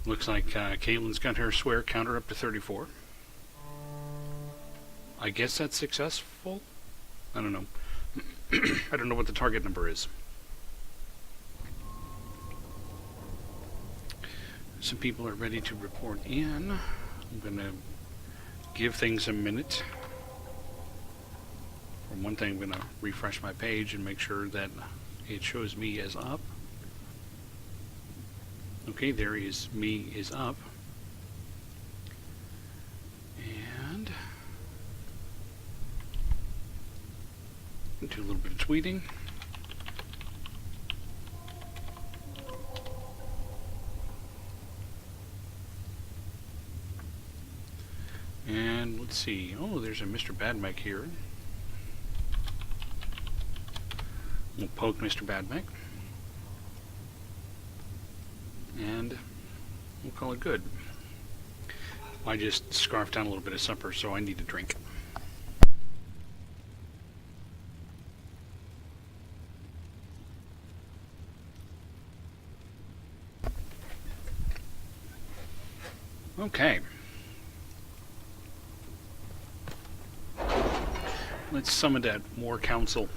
Looks like Caitlin's got her swear counter up to 34. I guess that's successful? I don't know. I don't know what the target number is. Some people are ready to report in. I'm going to give things a minute. For one thing, I'm going to refresh my page and make sure that it shows me as up. Okay, there is me is up. And do a little bit of tweeting. And let's see. Oh, there's a Mr. Badmech here. We'll poke Mr. Badmech. And we'll call it good. I just scarfed down a little bit of supper, so I need a drink. Okay. Let's summon that War Council.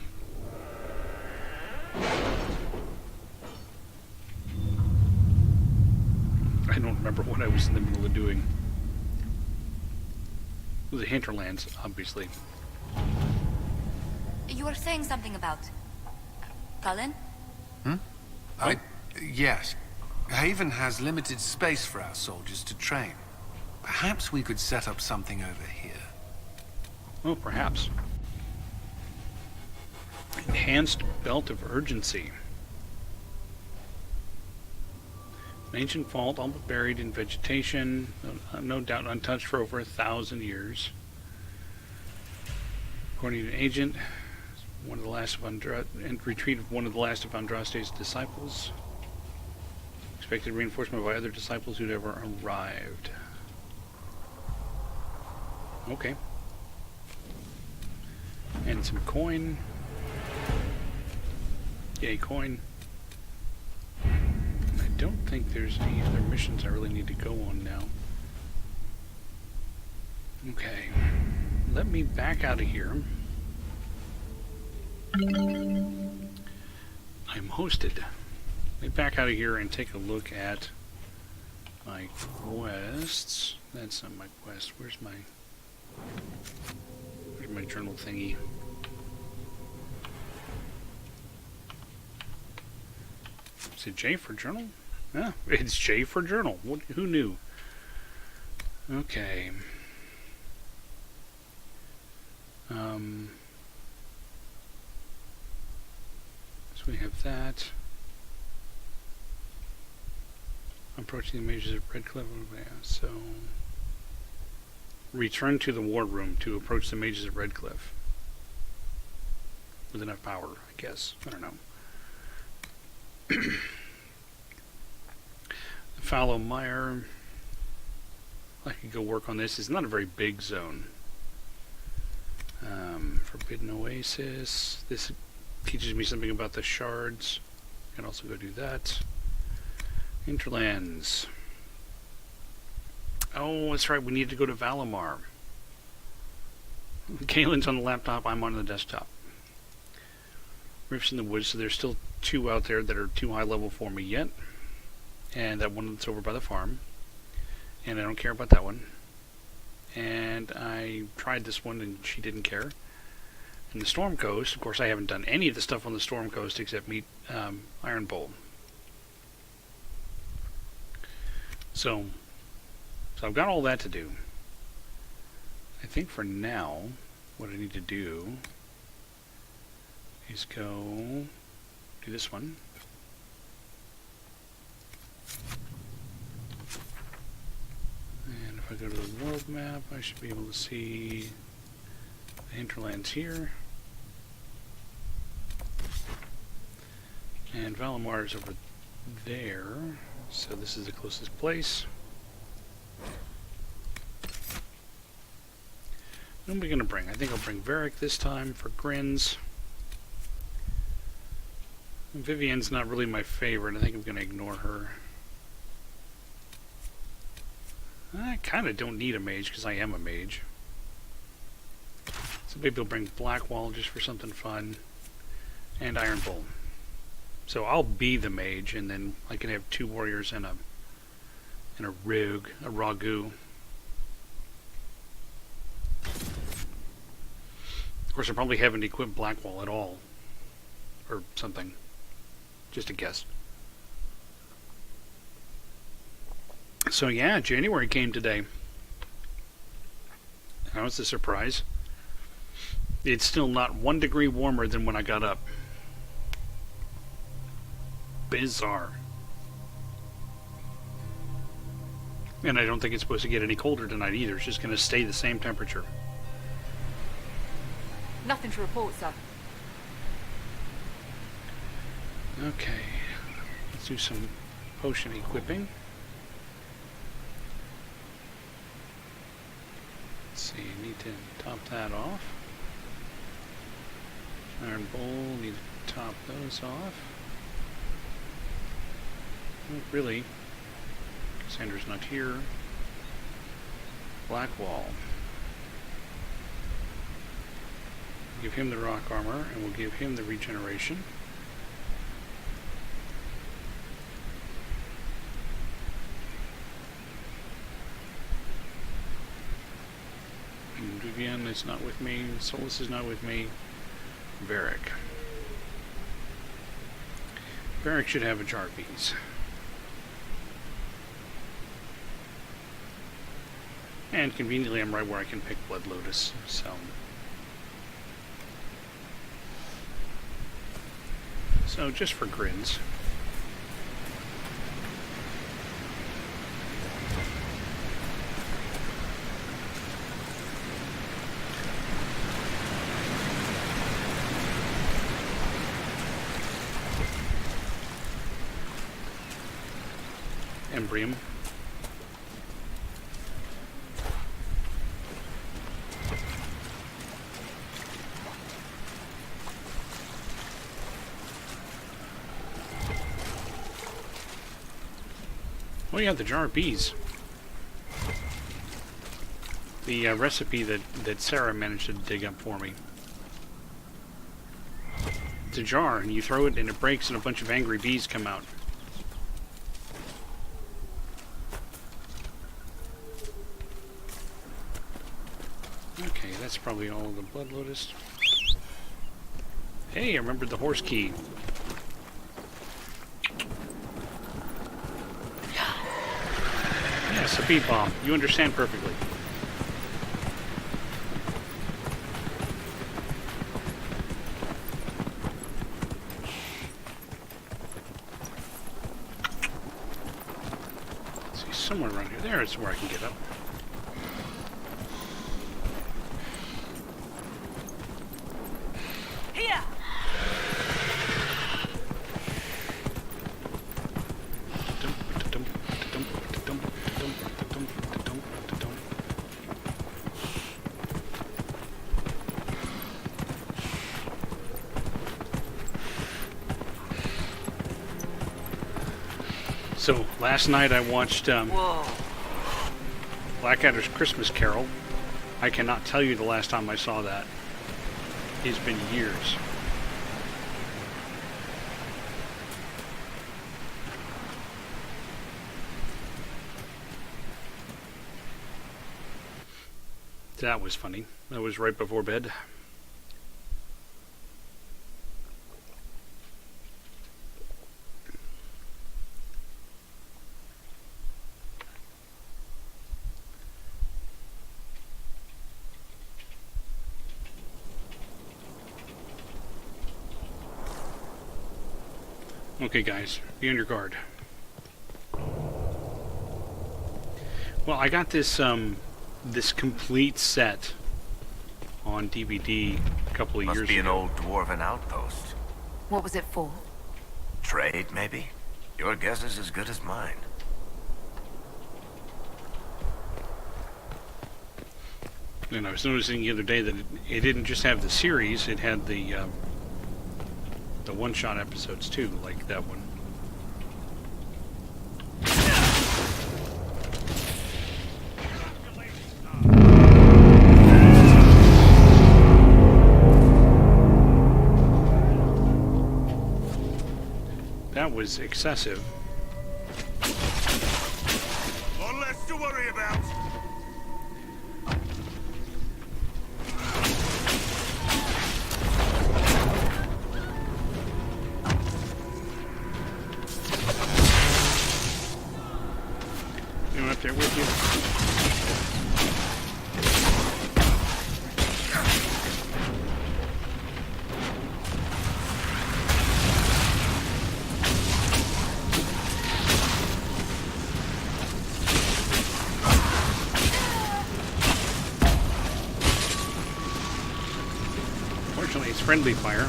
I don't remember what I was in the middle of doing. It was the hinterlands, obviously. You were saying something about Cullen? Yes. Haven has limited space for our soldiers to train. Perhaps we could set up something over here. Oh, perhaps. Enhanced belt of urgency. An ancient vault, all but buried in vegetation, no doubt untouched for over 1,000 years. According to an agent, one of the last of retreat of one of the last of Andraste's disciples. Expected reinforcement by other disciples who'd ever arrived. Okay. And some coin. Yay, coin. I don't think there's any other missions I really need to go on now. Okay. Let me back out of here. I'm hosted. Let me back out of here and take a look at my quests. That's not my quest. Where's my journal thingy? Is it J for journal? Yeah, it's J for journal. Who knew? Okay. So we have that. Approaching the mages of Redcliffe. So return to the war room to approach the mages of Redcliffe. With enough power, I guess. I don't know. Fallow Mire. I could go work on this. It's not a very big zone. Forbidden Oasis. This teaches me something about the shards. I can also go do that. Hinterlands. Oh, that's right. We need to go to Valimar. Kaylin's on the laptop. I'm on the desktop. Rifts in the woods. So there's still 2 out there that are too high level for me yet. And that one that's over by the farm. And I don't care about that one. And I tried this one and she didn't care. And the Storm Coast, of course I haven't done any of the stuff on the Storm Coast except meet Iron Bowl. So I've got all that to do. I think for now, what I need to do is go do this one. And if I go to the world map, I should be able to see the hinterlands here. And Valimar is over there, so this is the closest place. What am I going to bring? I think I'll bring Varric this time for grins. Vivian's not really my favorite. I think I'm going to ignore her. I kind of don't need a mage because I am a mage. So maybe I'll bring Blackwall just for something fun. And Iron Bull. So I'll be the mage, and then I can have 2 warriors and a rogue, a ragu. Of course, I probably haven't equipped Blackwall at all. Or something. Just a guess. So yeah, January came today. That was a surprise. It's still not 1 degree warmer than when I got up. Bizarre. And I don't think it's supposed to get any colder tonight either. It's just going to stay the same temperature. Nothing to report, sir. Okay. Let's do some potion equipping. Let's see, need to top that off. Iron Bowl, need to top those off. Not really. Cassandra's not here. Blackwall. Give him the rock armor, and we'll give him the regeneration. Vivian is not with me. Solus is not with me. Varric. Varric should have a jar of bees. And conveniently, I'm right where I can pick Blood Lotus, so just for grins. Embrium. Oh yeah, the jar of bees. The recipe that Sarah managed to dig up for me. It's a jar, and you throw it and it breaks and a bunch of angry bees come out. Okay, that's probably all the Blood Lotus. Hey, I remembered the horse key. Yes, a bee bomb. You understand perfectly. Let's see, somewhere around here. There is where I can get up. Here! So, last night I watched Blackadder's Christmas Carol. I cannot tell you the last time I saw that. It's been years. That was funny. That was right before bed. Okay, guys, be on your guard. Well, I got this this complete set on DVD a couple of years ago. Must be an old dwarven outpost. What was it for? Trade, maybe? Your guess is as good as mine. And I was noticing the other day that it didn't just have the series; it had the one-shot episodes too, like that one. that was excessive. One less to worry about. Going up there with you. Fortunately, it's friendly fire.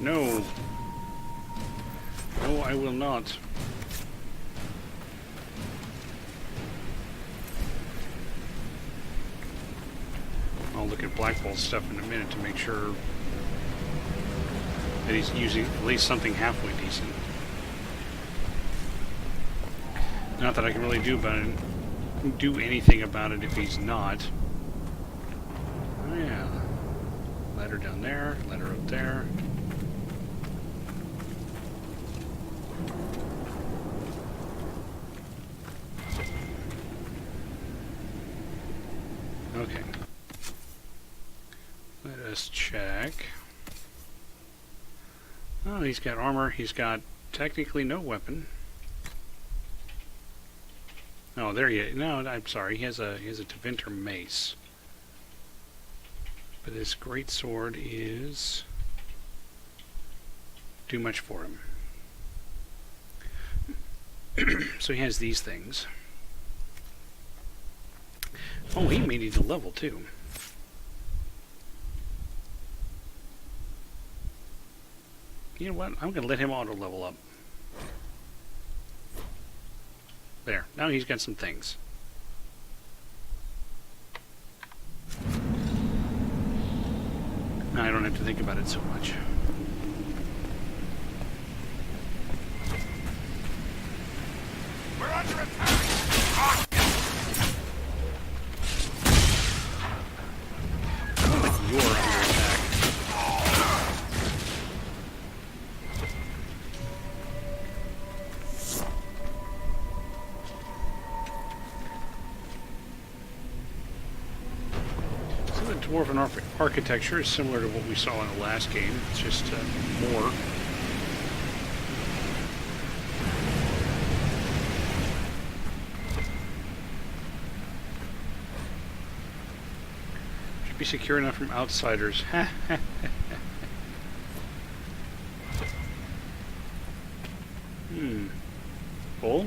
No. No, I will not. I'll look at Black Bolt's stuff in a minute to make sure that he's using at least something halfway decent. Not that I can really do anything about it if he's not. Oh yeah. Ladder down there, ladder up there. Okay. Let us check. Oh, he's got armor. He's got technically no weapon. Oh, there he is. No, I'm sorry. He has a Tevinter mace. But his great sword is too much for him. So he has these things. Oh, he may need to level too. You know what? I'm going to let him auto level up. There. Now he's got some things. Now I don't have to think about it so much. We're under attack. You're under attack. So the Dwarven architecture is similar to what we saw in the last game. It's just more. Be secure enough from outsiders. Bull?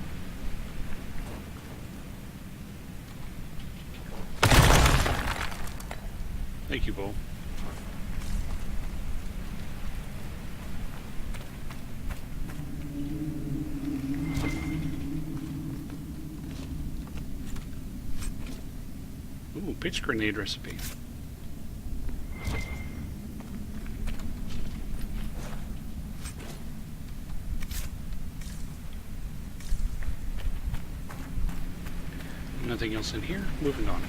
Thank you, Bull. Ooh, pitch grenade recipe. Nothing else in here. Moving on.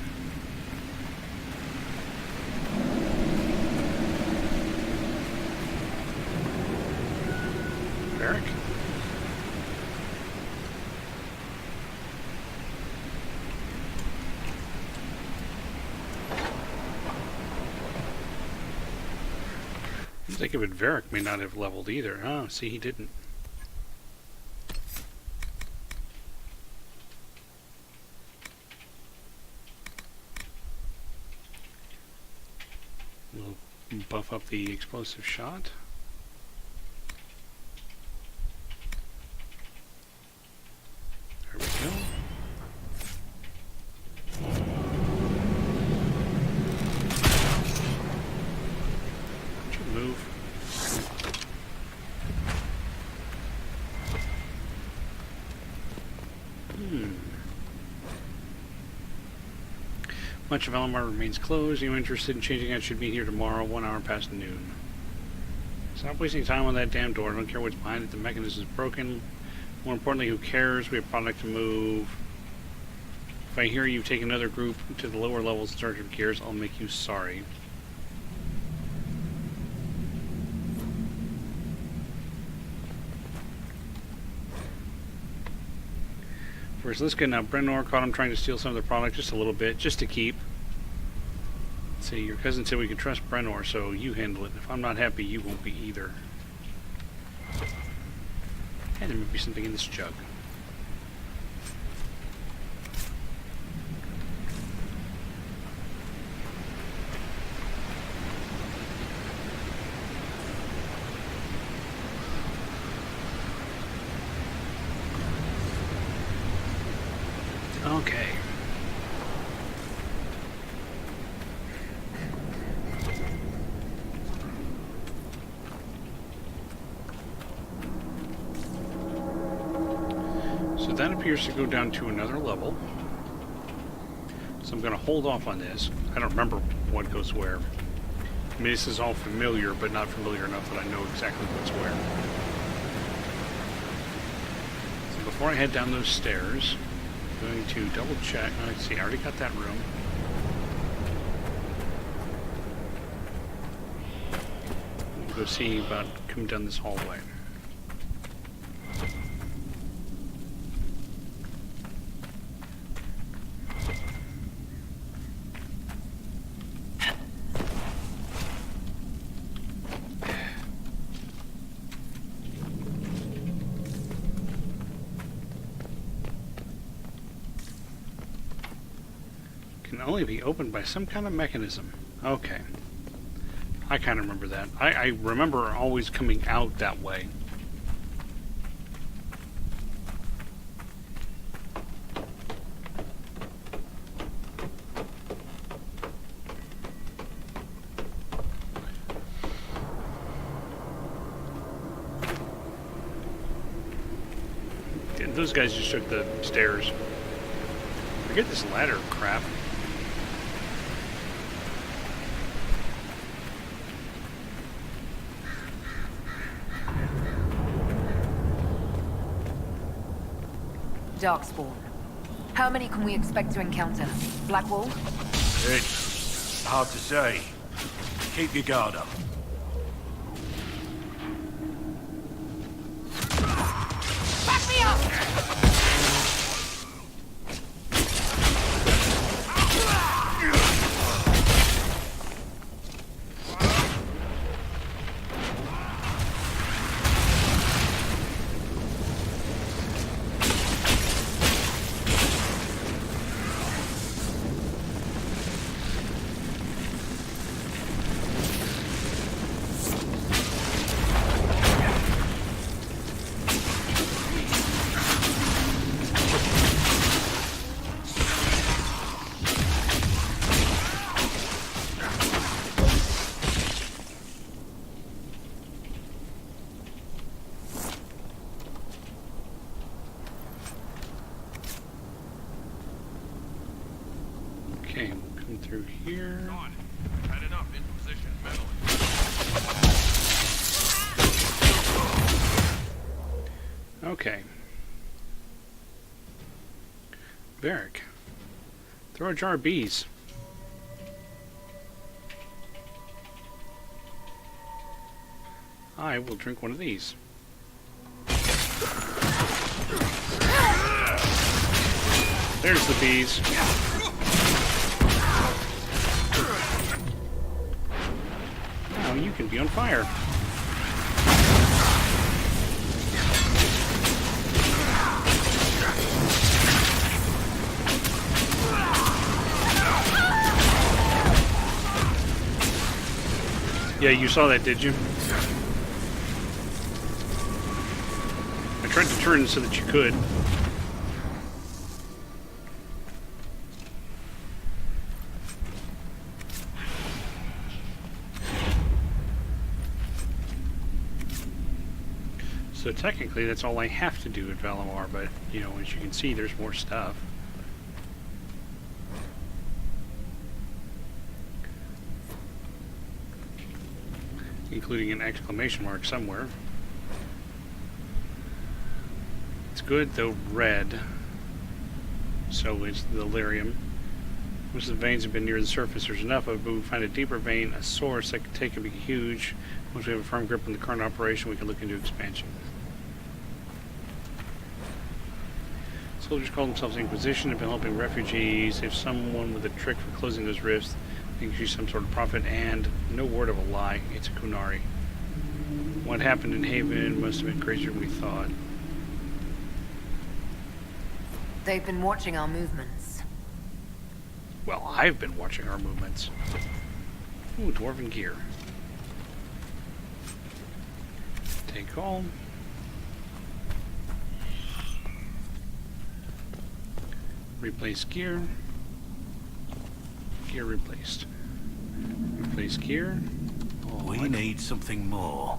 Barrack. Think of it, Varric may not have leveled either. Oh, see, he didn't. We'll buff up the explosive shot. There we go. Move. Much of Elmar remains closed. Anyone interested in changing out should be here tomorrow, 1 hour past noon. Stop wasting time on that damn door. I don't care what's behind it. The mechanism is broken. More importantly, who cares? We have product to move. If I hear you take another group to the lower levels in search of gears, I'll make you sorry. First, let's get now. Brenor caught him trying to steal some of the product, just a little bit, just to keep. Let's see, your cousin said we could trust Brenor, so you handle it. If I'm not happy, you won't be either. And there may be something in this jug. Okay. So that appears to go down to another level. So I'm going to hold off on this. I don't remember what goes where. I mean, this is all familiar, but not familiar enough that I know exactly what's where. So before I head down those stairs, I'm going to double check. Let's see, I already got that room. We'll go see about coming down this hallway. Can only be opened by some kind of mechanism. Okay. I kind of remember that. I remember always coming out that way. Those guys just took the stairs. Forget this ladder crap. Darkspawn. How many can we expect to encounter? Blackwall? It's hard to say. Keep your guard up. Back me up! Okay, we'll come through here. Had enough Inquisition meddling. Okay. Varric. Throw a jar of bees. I will drink one of these. There's the bees. Now you can be on fire. Yeah, you saw that, did you? I tried to turn so that you could. So technically, that's all I have to do at Valimar, but, you know, as you can see, there's more stuff. including an exclamation mark somewhere. It's good, though red. So it's the delirium. Most of the veins have been near the surface. There's enough of it, but we find a deeper vein, a source that could take and be huge. Once we have a firm grip on the current operation, we can look into expansion. Soldiers call themselves Inquisition. Have been helping refugees. If someone with a trick for closing those rifts, they can achieve some sort of profit, and no word of a lie, it's a Kunari. What happened in Haven must have been crazier than we thought. They've been watching our movements. Well, I've been watching our movements. Ooh, dwarven gear. Take all. Replace gear. Gear replaced. Replace gear. Oh, We need something more.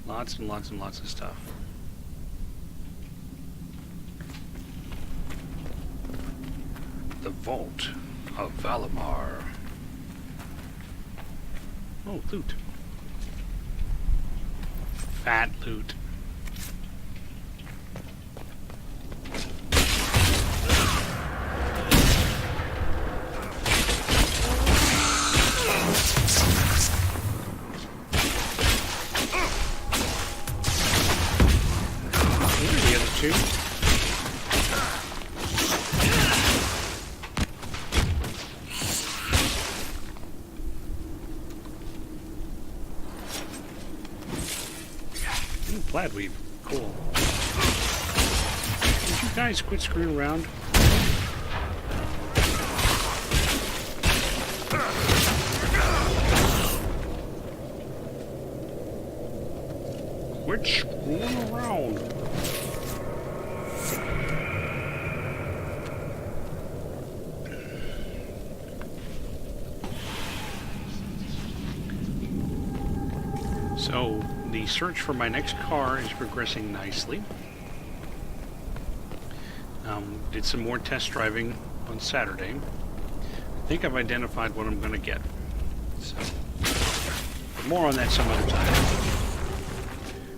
lots and lots and lots of stuff. The Vault of Valimar. Oh, loot. Fat loot. Two. Plaid weave. Cool. Would you guys quit screwing around? Quit screwing around. So, the search for my next car is progressing nicely. Did some more test driving on Saturday. I think I've identified what I'm going to get. So, but more on that some other time.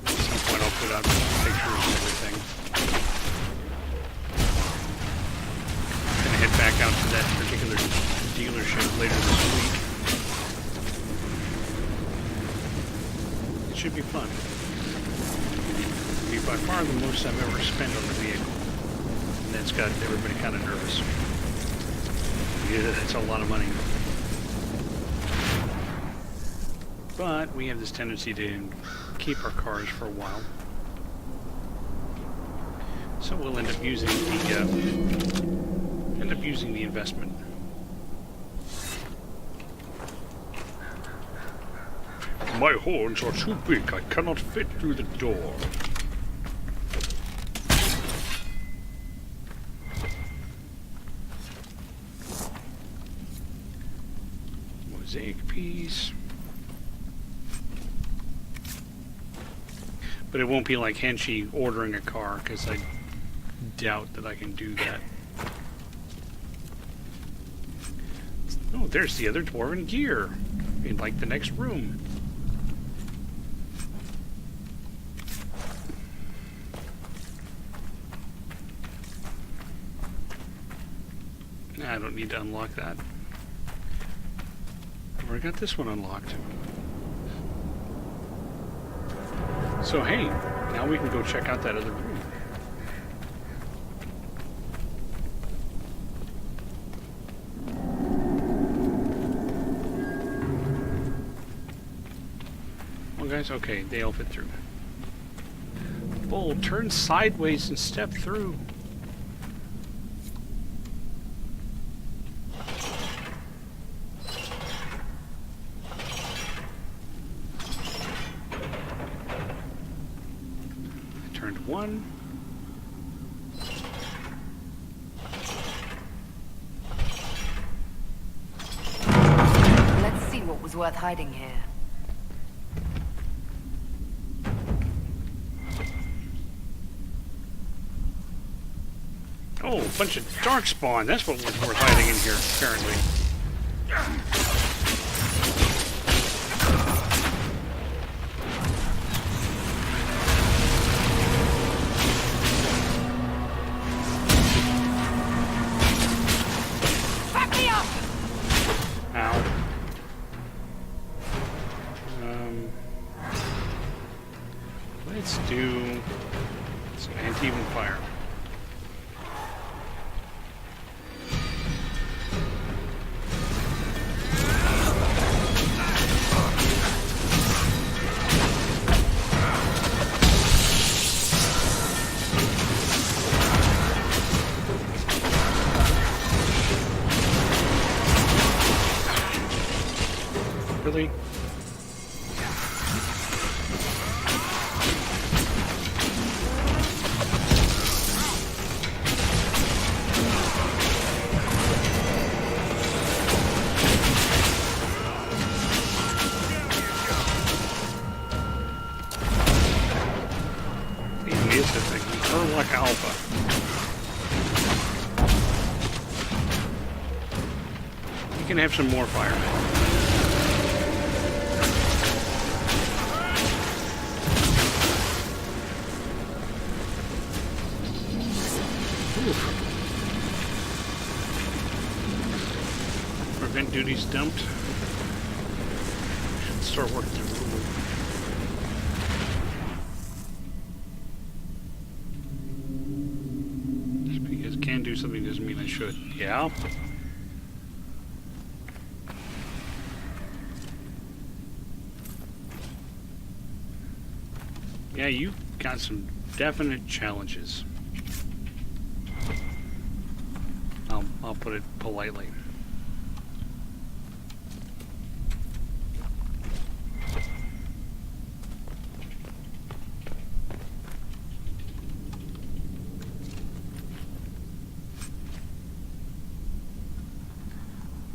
At some point I'll put out pictures and everything. I'm going to head back out to that particular dealership later this week. Should be fun. It'll be by far the most I've ever spent on the vehicle. And that's got everybody kind of nervous. Yeah, that's a lot of money. But we have this tendency to keep our cars for a while. So we'll end up using the investment. My horns are too big. I cannot fit through the door. Mosaic piece. But it won't be like Henshi ordering a car, because I doubt that I can do that. Oh, there's the other dwarven gear in like the next room. I don't need to unlock that. I've already got this one unlocked. So hey, now we can go check out that other room. Well guys, okay, they all fit through. Bull, turn sideways and step through. One. Let's see what was worth hiding here. Oh, a bunch of darkspawn. That's what we're hiding in here, apparently. Ow. Let's do some anti-even fire. Really? He missed the thing. He burned like alpha. You can have some more fire. Prevent duties dumped. Should start working through. Just because I can do something doesn't mean I should. Yeah. Yeah, you've got some definite challenges. I'll put it politely.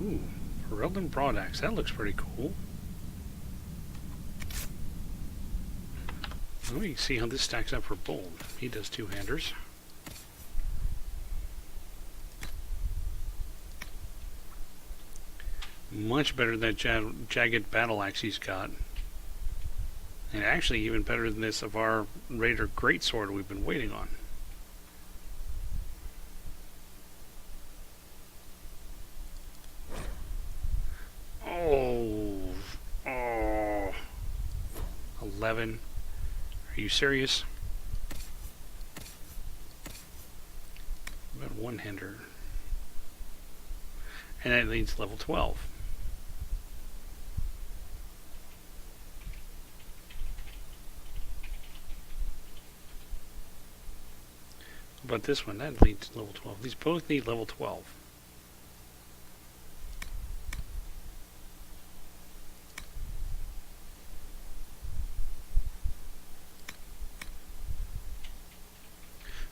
Ooh, Heraldon Broadaxe. That looks pretty cool. Let me see how this stacks up for Bold. He does two-handers. Much better than that jagged battle axe he's got. And actually even better than this of our Raider Greatsword we've been waiting on. Oh. 11. Are you serious? About one-hander. And that leads to level 12. But this one, that leads to level 12. These both need level 12.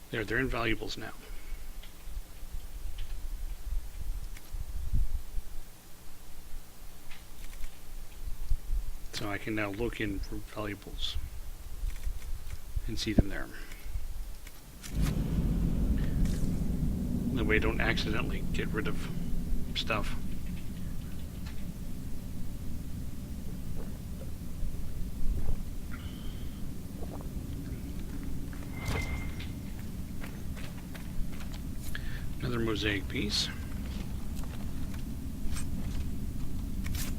They're invaluables now. So I can now look in for valuables and see them there. That way I don't accidentally get rid of stuff. Another mosaic piece.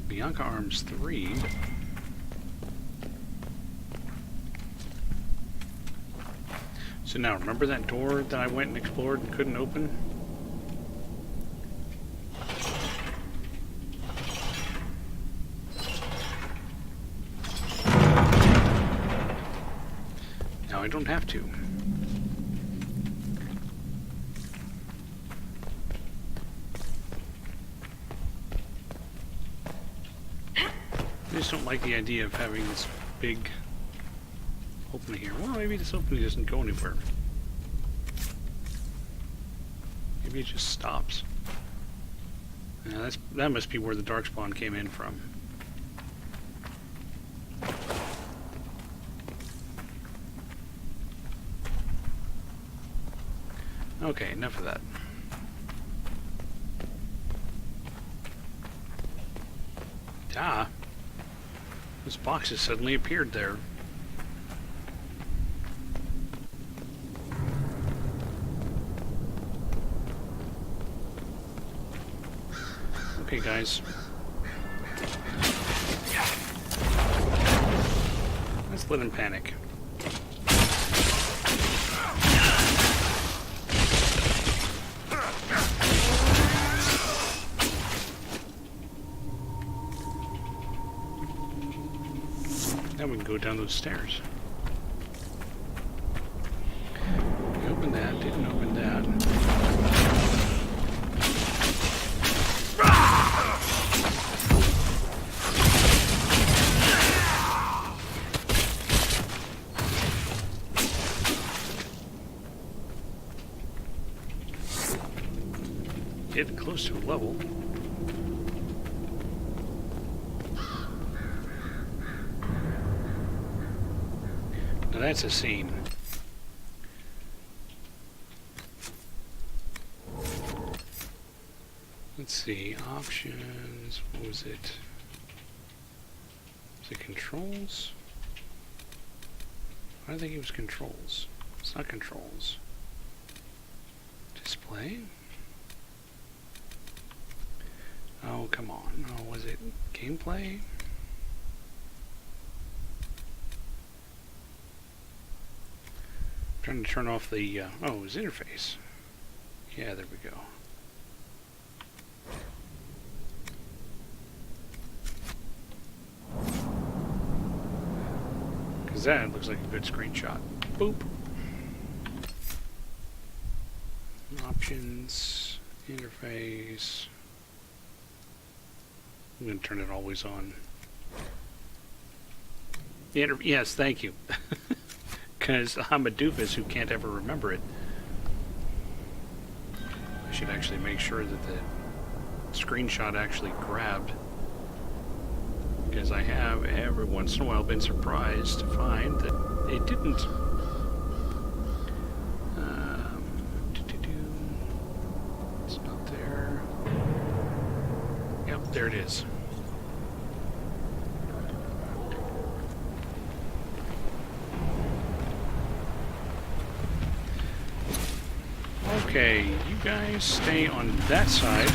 Bianca Arms 3. So now, remember that door that I went and explored and couldn't open? Now I don't have to. I just don't like the idea of having this big opening here. Well, maybe this opening doesn't go anywhere. Maybe it just stops. Yeah, that must be where the darkspawn came in from. Okay, enough of that. Ah, this box has suddenly appeared there. Okay, guys. Let's let him panic. Now we can go down those stairs. We opened that, didn't open that. Getting close to a level. Now that's a scene. Let's see, options, what was it? Was it controls? I think it was controls. It's not controls. Display? Oh, come on. Oh, was it gameplay? Trying to turn off the, oh, it was interface. Yeah, there we go. Because that looks like a good screenshot. Boop. Options, interface. I'm going to turn it always on. Yes, thank you. Because I'm a doofus who can't ever remember it. I should actually make sure that the screenshot actually grabbed. Because I have every once in a while been surprised to find that it didn't. It's not there. Yep, there it is. Okay, you guys stay on that side.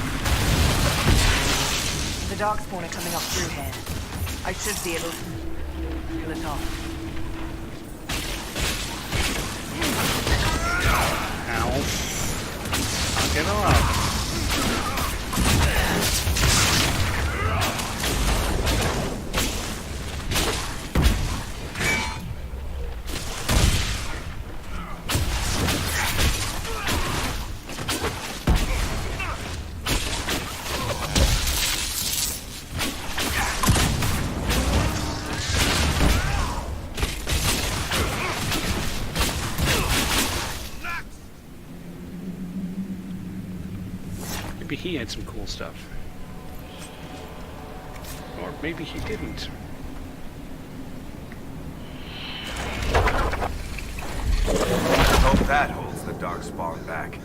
The darkspawn are coming up through here. I should be able to pull it off. Ow. Knock it off. Maybe he had some cool stuff. Or maybe he didn't. Hope that holds the darkspawn back.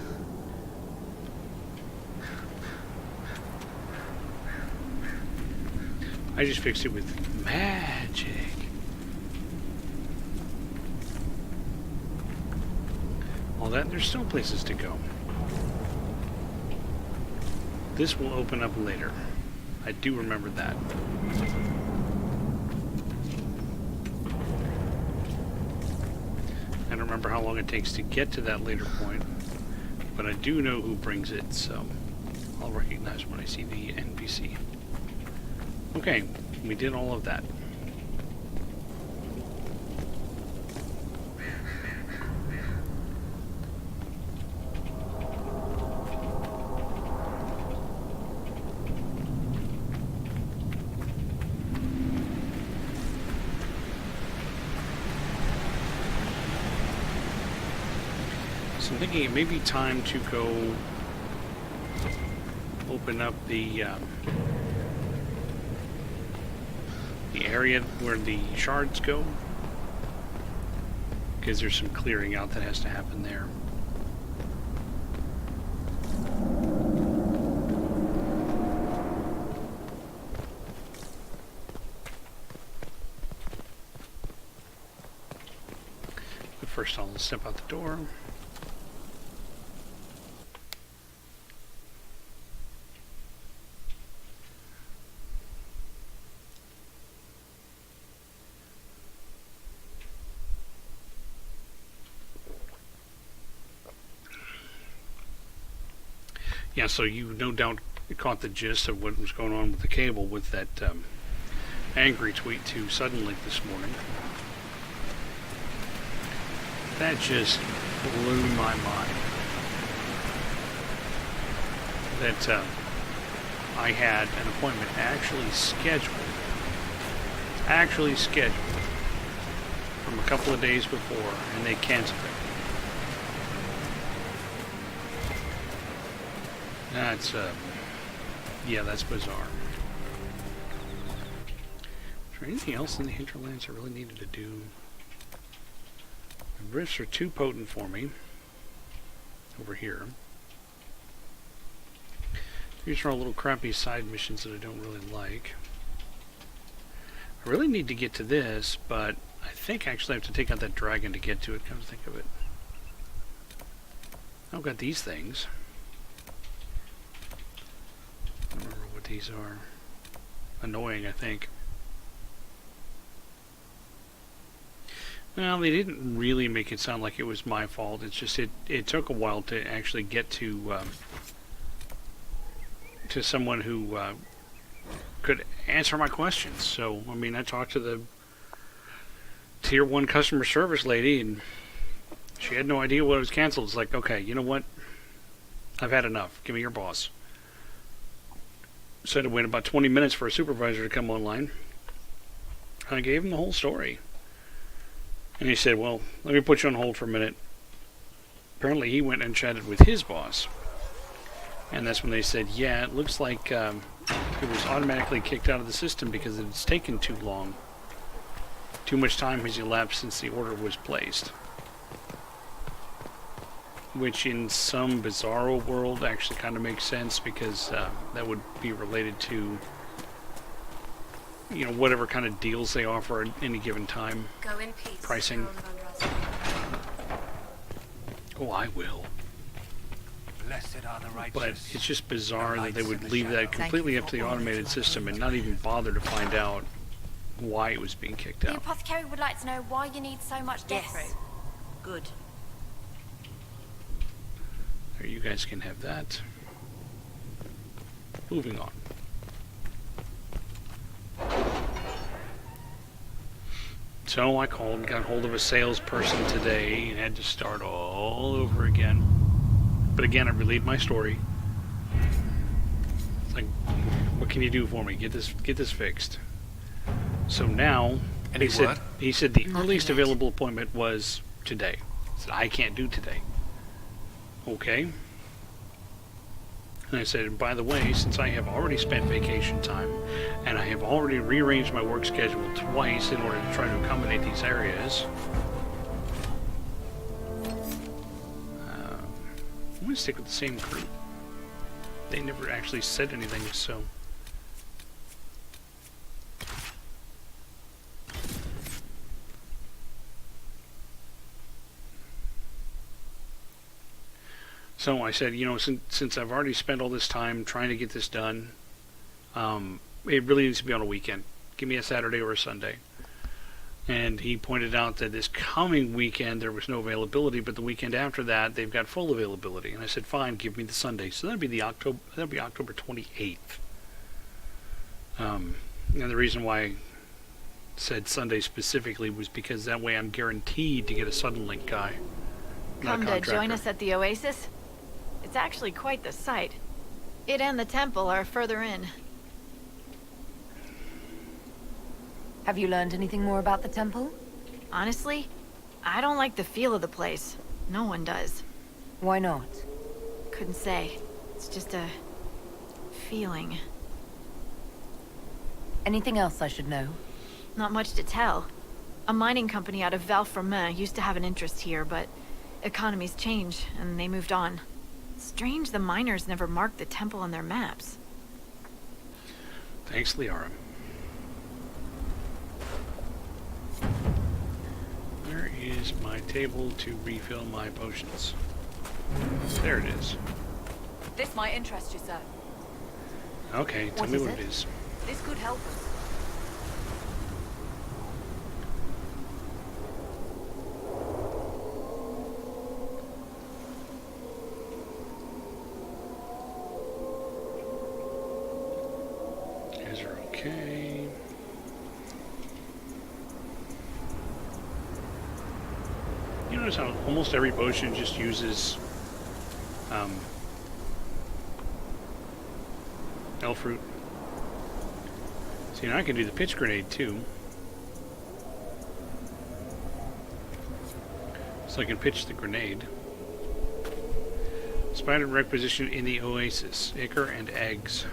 I just fixed it with magic. All that, there's still places to go. This will open up later. I do remember that. I don't remember how long it takes to get to that later point, but I do know who brings it, so I'll recognize when I see the NPC. Okay, we did all of that. So I'm thinking it may be time to go open up the area where the shards go, because there's some clearing out that has to happen there. first I'll step out the door. Yeah, so you no doubt caught the gist of what was going on with the cable with that angry tweet to Suddenlink this morning. That just blew my mind. That I had an appointment actually scheduled from a couple of days before, and they canceled it. That's, yeah, that's bizarre. Is there anything else in the hinterlands I really needed to do? The rifts are too potent for me. Over here. These are all little crappy side missions that I don't really like. I really need to get to this, but I think actually I have to take out that dragon to get to it, come to think of it. I've got these things. I don't remember what these are. Annoying, I think. Well, they didn't really make it sound like it was my fault. It's just it took a while to actually get to someone who could answer my questions. So, I mean, I talked to the Tier 1 customer service lady, and she had no idea what was canceled. It's like, okay, you know what? I've had enough. Give me your boss. So I had to wait about 20 minutes for a supervisor to come online. I gave him the whole story. And he said, well, let me put you on hold for a minute. Apparently he went and chatted with his boss. And that's when they said, yeah, it looks like it was automatically kicked out of the system because it's taken too long. Too much time has elapsed since the order was placed. Which in some bizarro world actually kind of makes sense, because that would be related to, you know, whatever kind of deals they offer at any given time. Go in peace. Pricing. Oh, I will. Blessed are the righteous. But it's just bizarre that they would leave that completely up to the automated system and not even bother to find out why it was being kicked The out. apothecary would like to know why you need so much death Yes. root. Good. There, you guys can have that. Moving on. So I called and got hold of a salesperson today and had to start all over again. But again, I relayed my story. It's like, what can you do for me? Get this fixed. So now, Any word? he said the Nothing earliest yet. available appointment was today. I said, I can't do today. Okay. And I said, by the way, since I have already spent vacation time and I have already rearranged my work schedule twice in order to try to accommodate these areas, I'm going to stick with the same crew. They never actually said anything, so... So I said, you know, since I've already spent all this time trying to get this done, it really needs to be on a weekend. Give me a Saturday or a Sunday. And he pointed out that this coming weekend there was no availability, but the weekend after that they've got full availability. And I said, fine, give me the Sunday. So that'd be October 28th. And the reason why I said Sunday specifically was because that way I'm guaranteed to get a Suddenlink guy. Not a Come to join contractor. us at the Oasis? It's actually quite the sight. It and the temple are further in. Have you learned anything more about the temple? Honestly, I don't like the feel of the place. No one does. Why not? Couldn't say. It's just a... feeling. Anything else I should know? Not much to tell. A mining company out of Val-Fermin used to have an interest here, but economies change, and they moved on. Strange the miners never marked the temple on their maps. Thanks, Liara. Where is is my table to refill my potions? There it is. This might interest you, sir. Okay, tell me what it is. This could help us. You guys are okay. You notice how almost every potion just uses elf fruit. See, now I can do the pitch grenade too. So I can pitch the grenade. Spider requisition in the oasis. Ichor and eggs.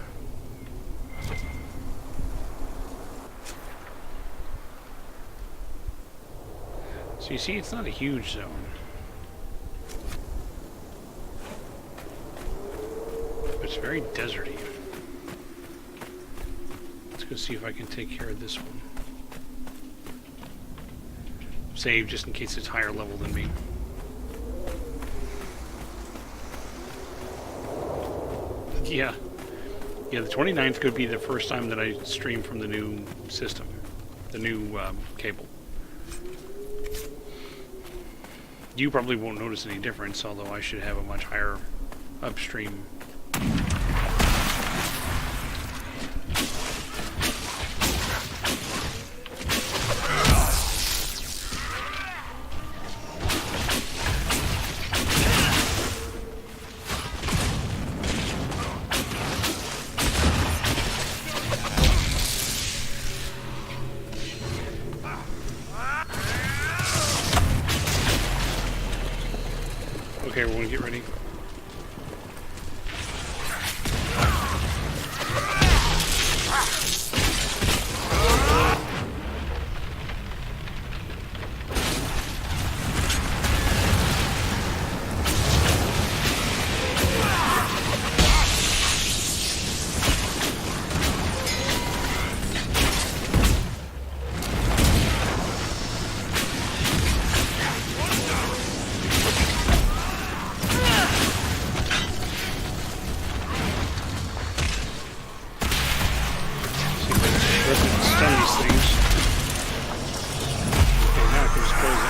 So you see, it's not a huge zone. But it's very deserty. Let's go see if I can take care of this one. Save just in case it's higher level than me. Yeah. Yeah, the 29th could be the first time that I stream from the new system. The new cable. You probably won't notice any difference, although I should have a much higher upstream. Okay, everyone get ready. Stun these things. Okay, now I can just close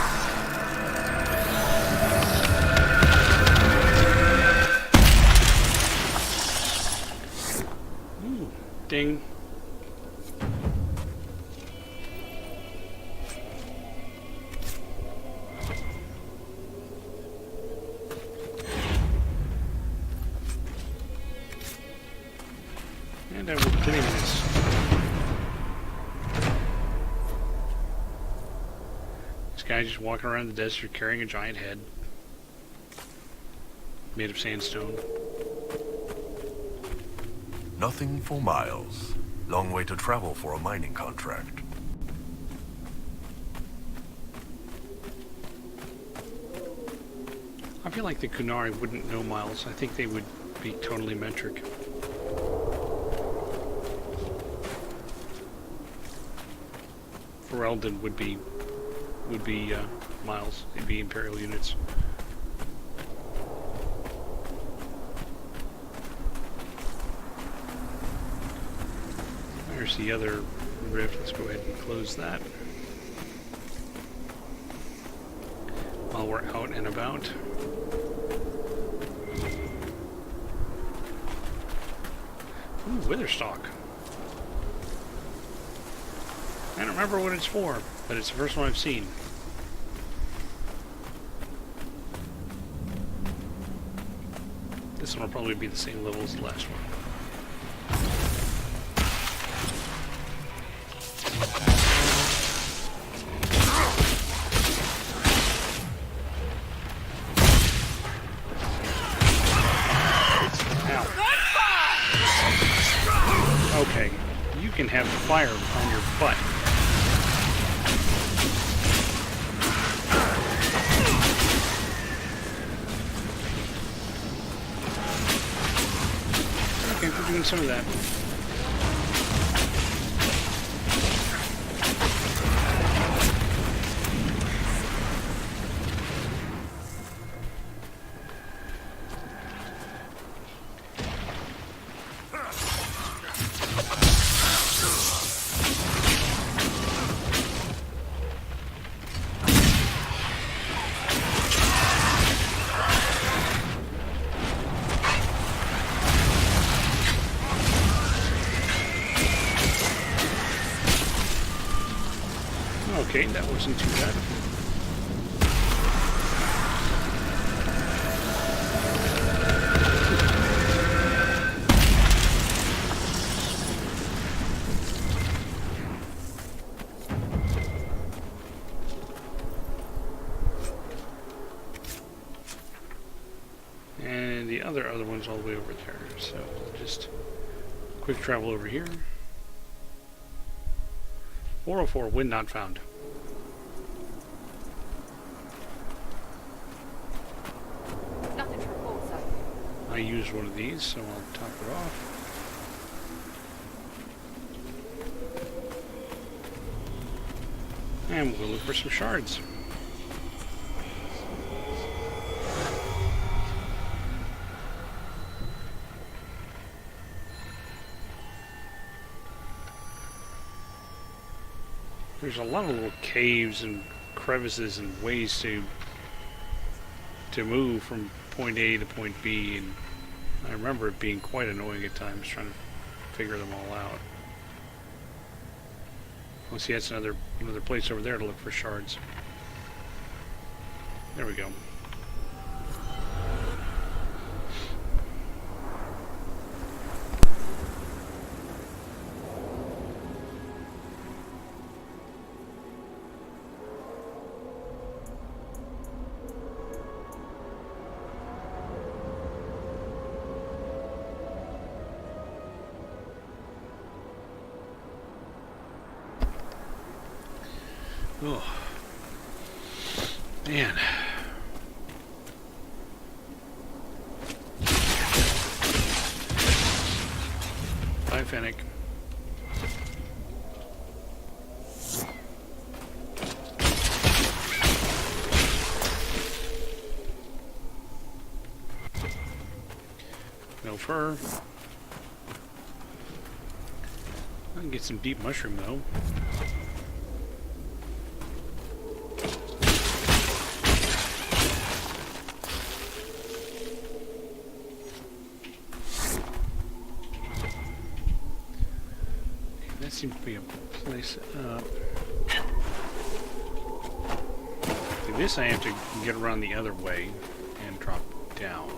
it. Ooh, ding. And I will continue this. This guy just walking around the desert carrying a giant head made of sandstone. Nothing for miles. Long way to travel for a mining contract. I feel like the Kunari wouldn't know miles. I think they would be totally metric. Ferelden would be miles. They'd be imperial units. There's the other rift. Let's go ahead and close that while we're out and about. Ooh, Witherstalk. I don't remember what it's for, but it's the first one I've seen. This one will probably be the same level as the last one. Ow. Okay, you can have fire on your butt. Okay, we're doing some of that. Okay, that wasn't too bad. And the other one's all the way over there, so we'll just quick travel over here. 404, wind not found. Nothing to report, sir. I used one of these, so I'll top it off. And we'll look for some shards. There's a lot of little caves and crevices and ways to move from point A to point B, and I remember it being quite annoying at times trying to figure them all out. Well, see, that's another place over there to look for shards. There we go. Oh, man. Bye, Fennec. No fur. I can get some deep mushroom, though. Seems to be a place up. See, this I have to get around the other way and drop down.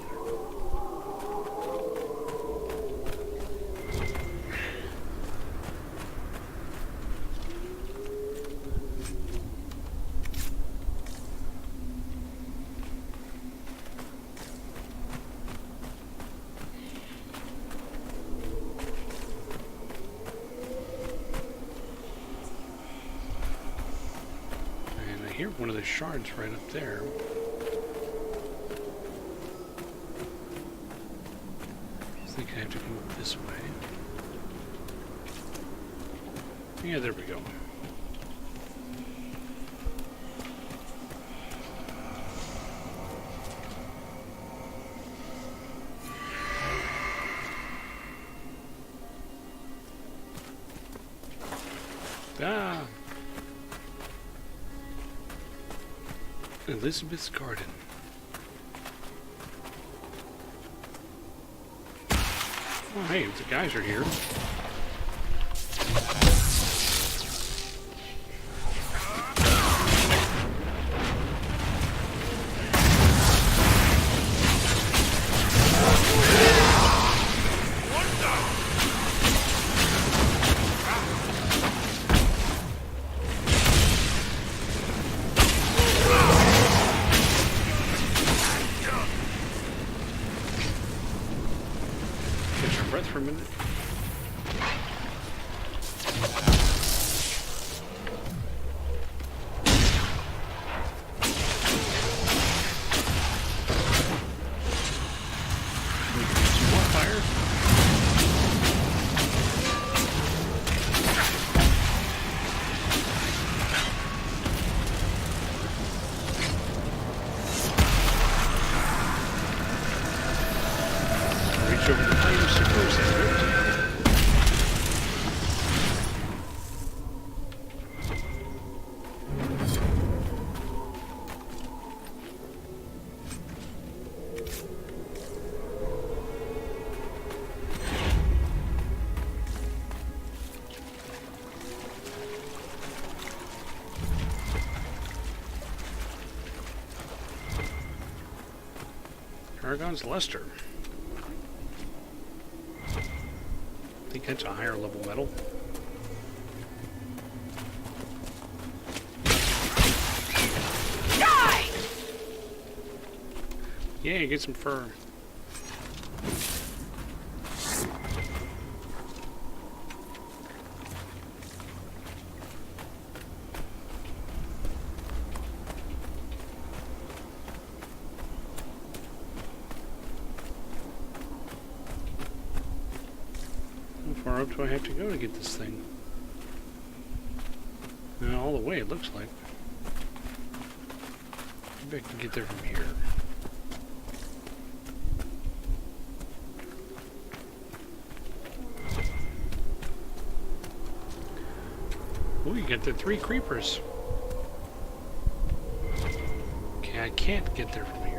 I hear one of the shards right up there. I think I have to go this way. Yeah, there we go. Ah! Elizabeth's Garden. Oh, hey, the guys are here. Catch our breath for a minute. Paragon's Luster. I think that's a higher level metal. Die! Yeah, get some fur. How far up do I have to go to get this thing? All the way, it looks like. Maybe I can get there from here. Oh, you got the 3 creepers. Okay, I can't get there from here.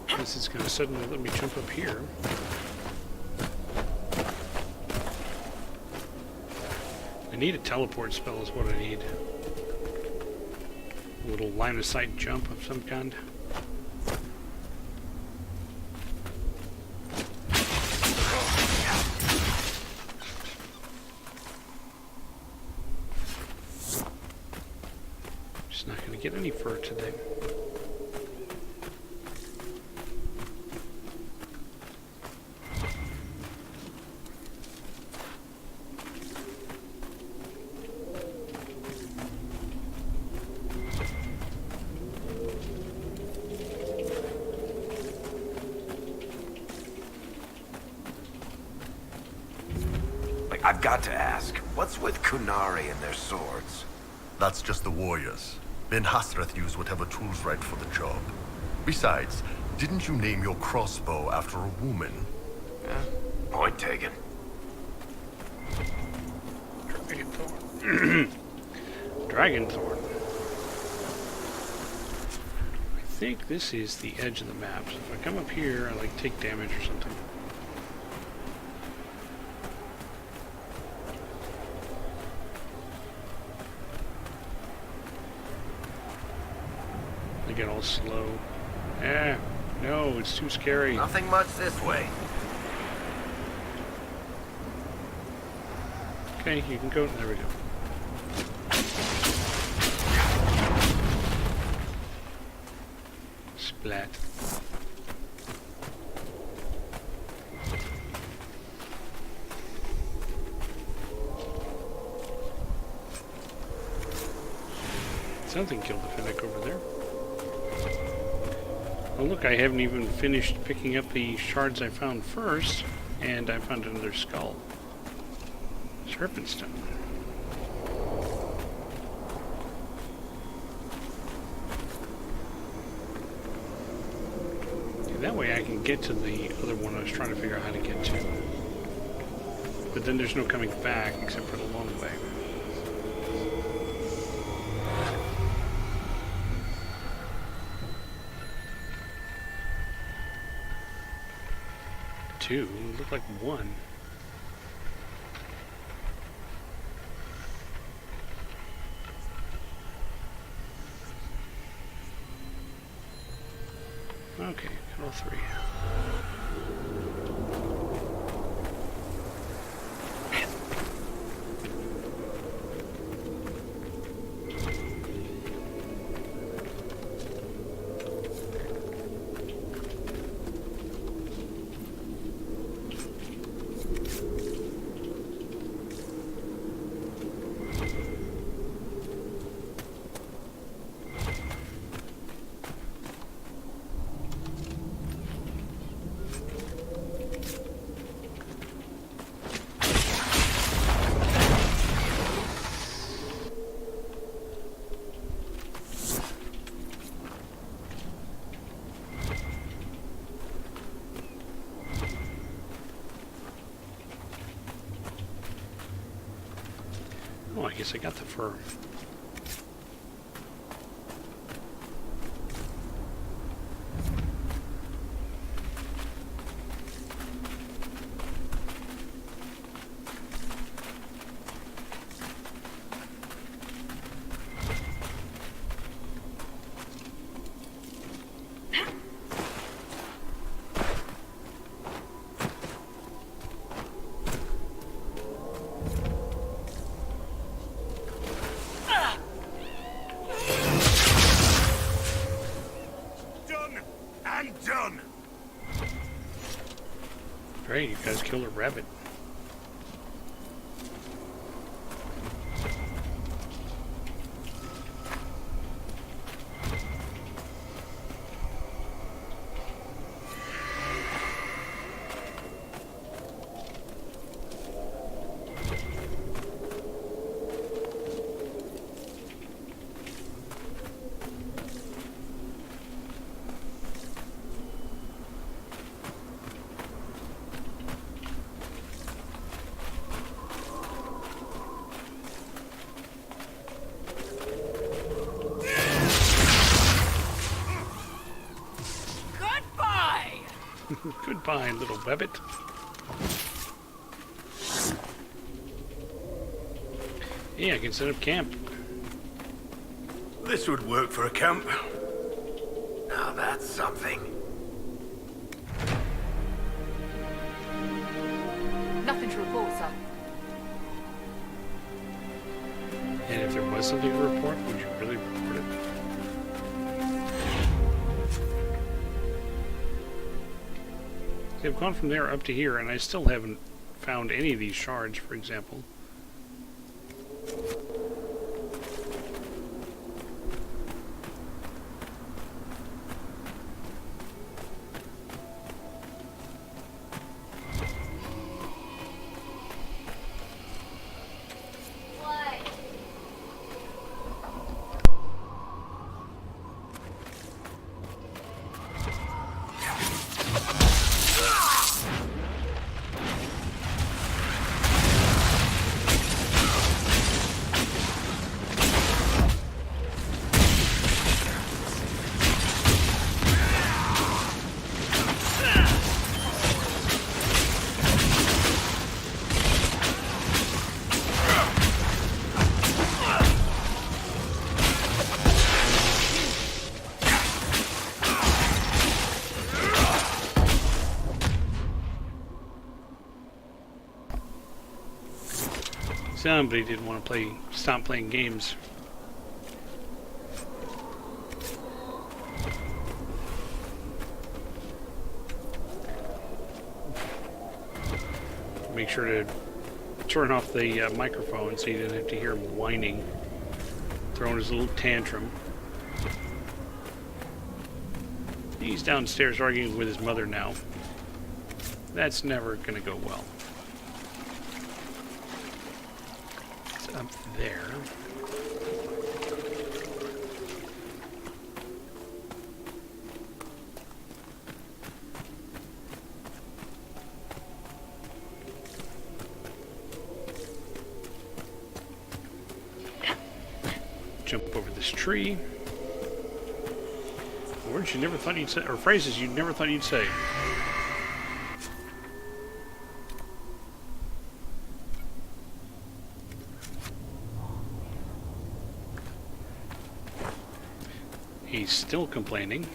Guess it's gonna suddenly let me jump up here. I need a teleport spell is what I need. A little line of sight jump of some kind. Just not gonna get any fur today. I've got to ask, what's with Kunari and their swords? That's just the warriors. Ben Hasreth used whatever tools right for the job. Besides, didn't you name your crossbow after a woman? Point taken. Dragon Thorn. Dragon Thorn. I think this is the edge of the map. So if I come up here, I like take damage or something. They get all slow. No, it's too scary. Nothing much this way. Okay, you can go. There we go. Splat. Something killed the Fennec over there. Oh look, I haven't even finished picking up the shards I found first, and I found another skull. Serpent stone. Okay, that way I can get to the other one I was trying to figure out how to get to. But then there's no coming back except for the long way. Two, look like one. Okay, all 3. Oh, I guess I got the fur. Great, you guys killed a rabbit. Goodbye, little webbit. Yeah, I can set up camp. This would work for a camp. Now that's something. Nothing to report, sir. And if there was something to report, would you really report it? See, I've gone from there up to here, and I still haven't found any of these shards, for example. Somebody didn't want to stop playing games. Make sure to turn off the microphone so you didn't have to hear him whining, throwing his little tantrum. He's downstairs arguing with his mother now. That's never going to go well. Up there. Jump over this tree. Words you never thought you'd say, or phrases you never thought you'd say. He's still complaining.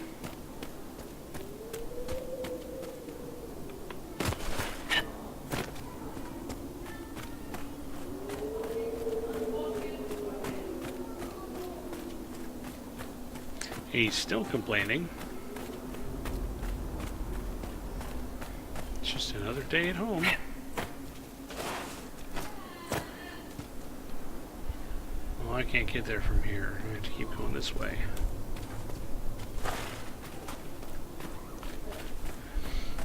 He's still complaining. It's just another day at home. Oh, I can't get there from here. I have to keep going this way.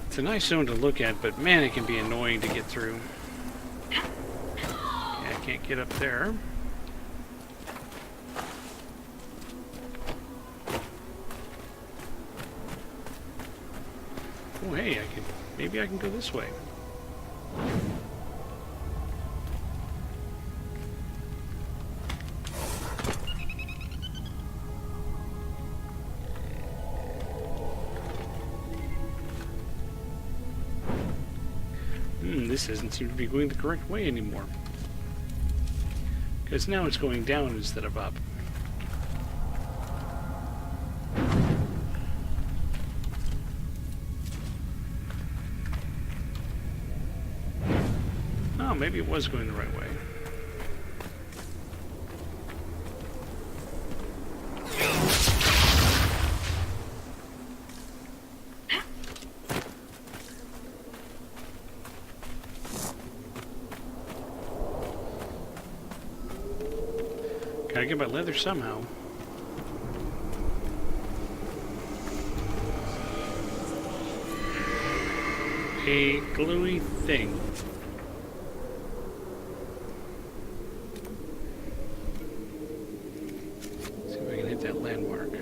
It's a nice zone to look at, but man, it can be annoying to get through. Yeah, I can't get up there. Oh, hey, maybe I can go this way. This doesn't seem to be going the correct way anymore. Because now it's going down instead of up. Oh, maybe it was going the right way. Gotta get my leather somehow. A gluey thing. See if I can hit that landmark.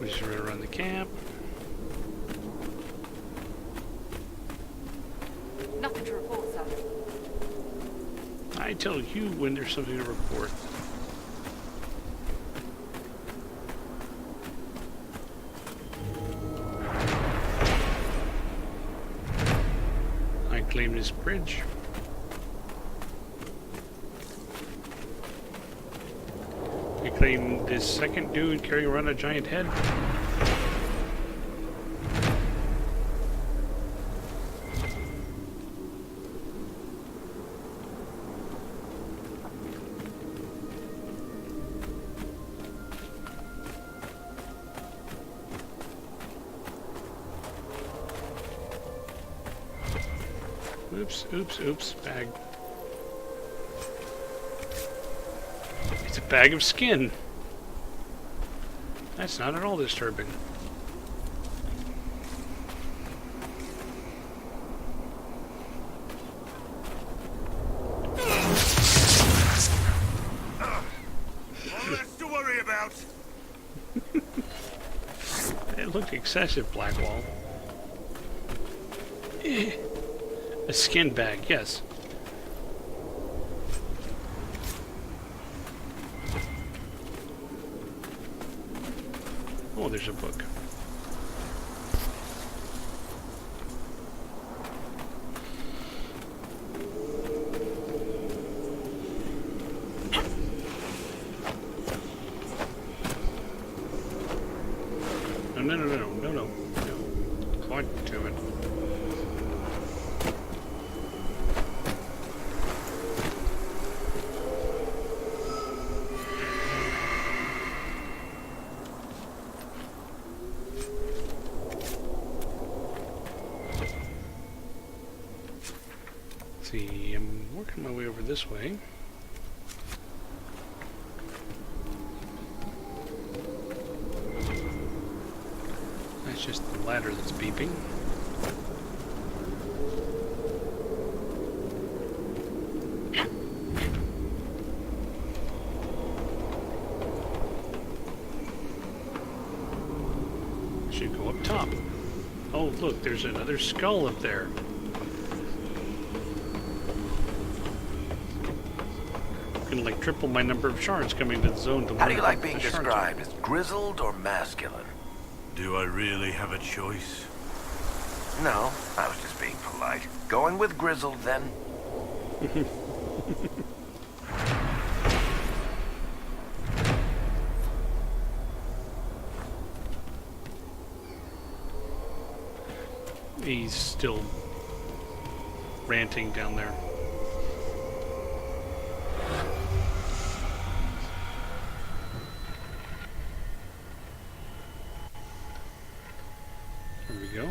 We just right around the camp. Nothing to report, sir. I tell you when there's something to report. I claim this bridge. I claim this second dude carrying around a giant head. Oops, oops, oops, bag. It's a bag of skin. That's not at all disturbing. All less to worry about. It looked excessive, Blackwall. A skin bag, yes. Oh, there's a book. No. Point to it. See, I'm working my way over this way. That's just the ladder that's beeping. Should go up top. Oh, look, there's another skull up there. Like triple my number of shards coming to the zone. How do you like being described as grizzled or masculine? Do I really have a choice? No, I was just being polite. Going with grizzled, then? He's still ranting down there. There we go.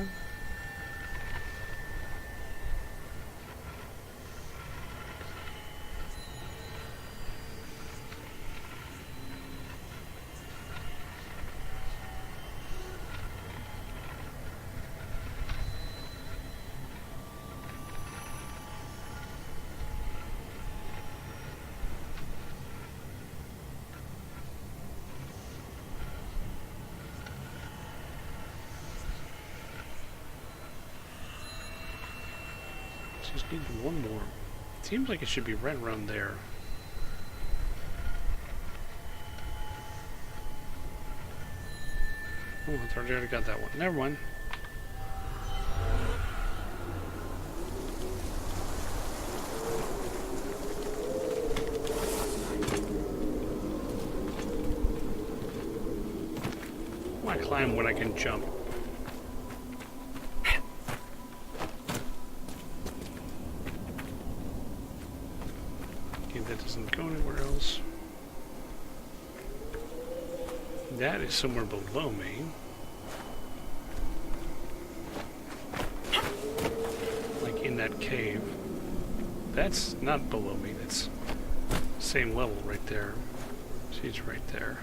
Just need one more. Seems like it should be right around there. Oh, I thought I already got that one. Never mind. Why climb when I can jump? Okay, that doesn't go anywhere else. That is somewhere below me. Like in that cave. That's not below me, that's same level right there. See, it's right there.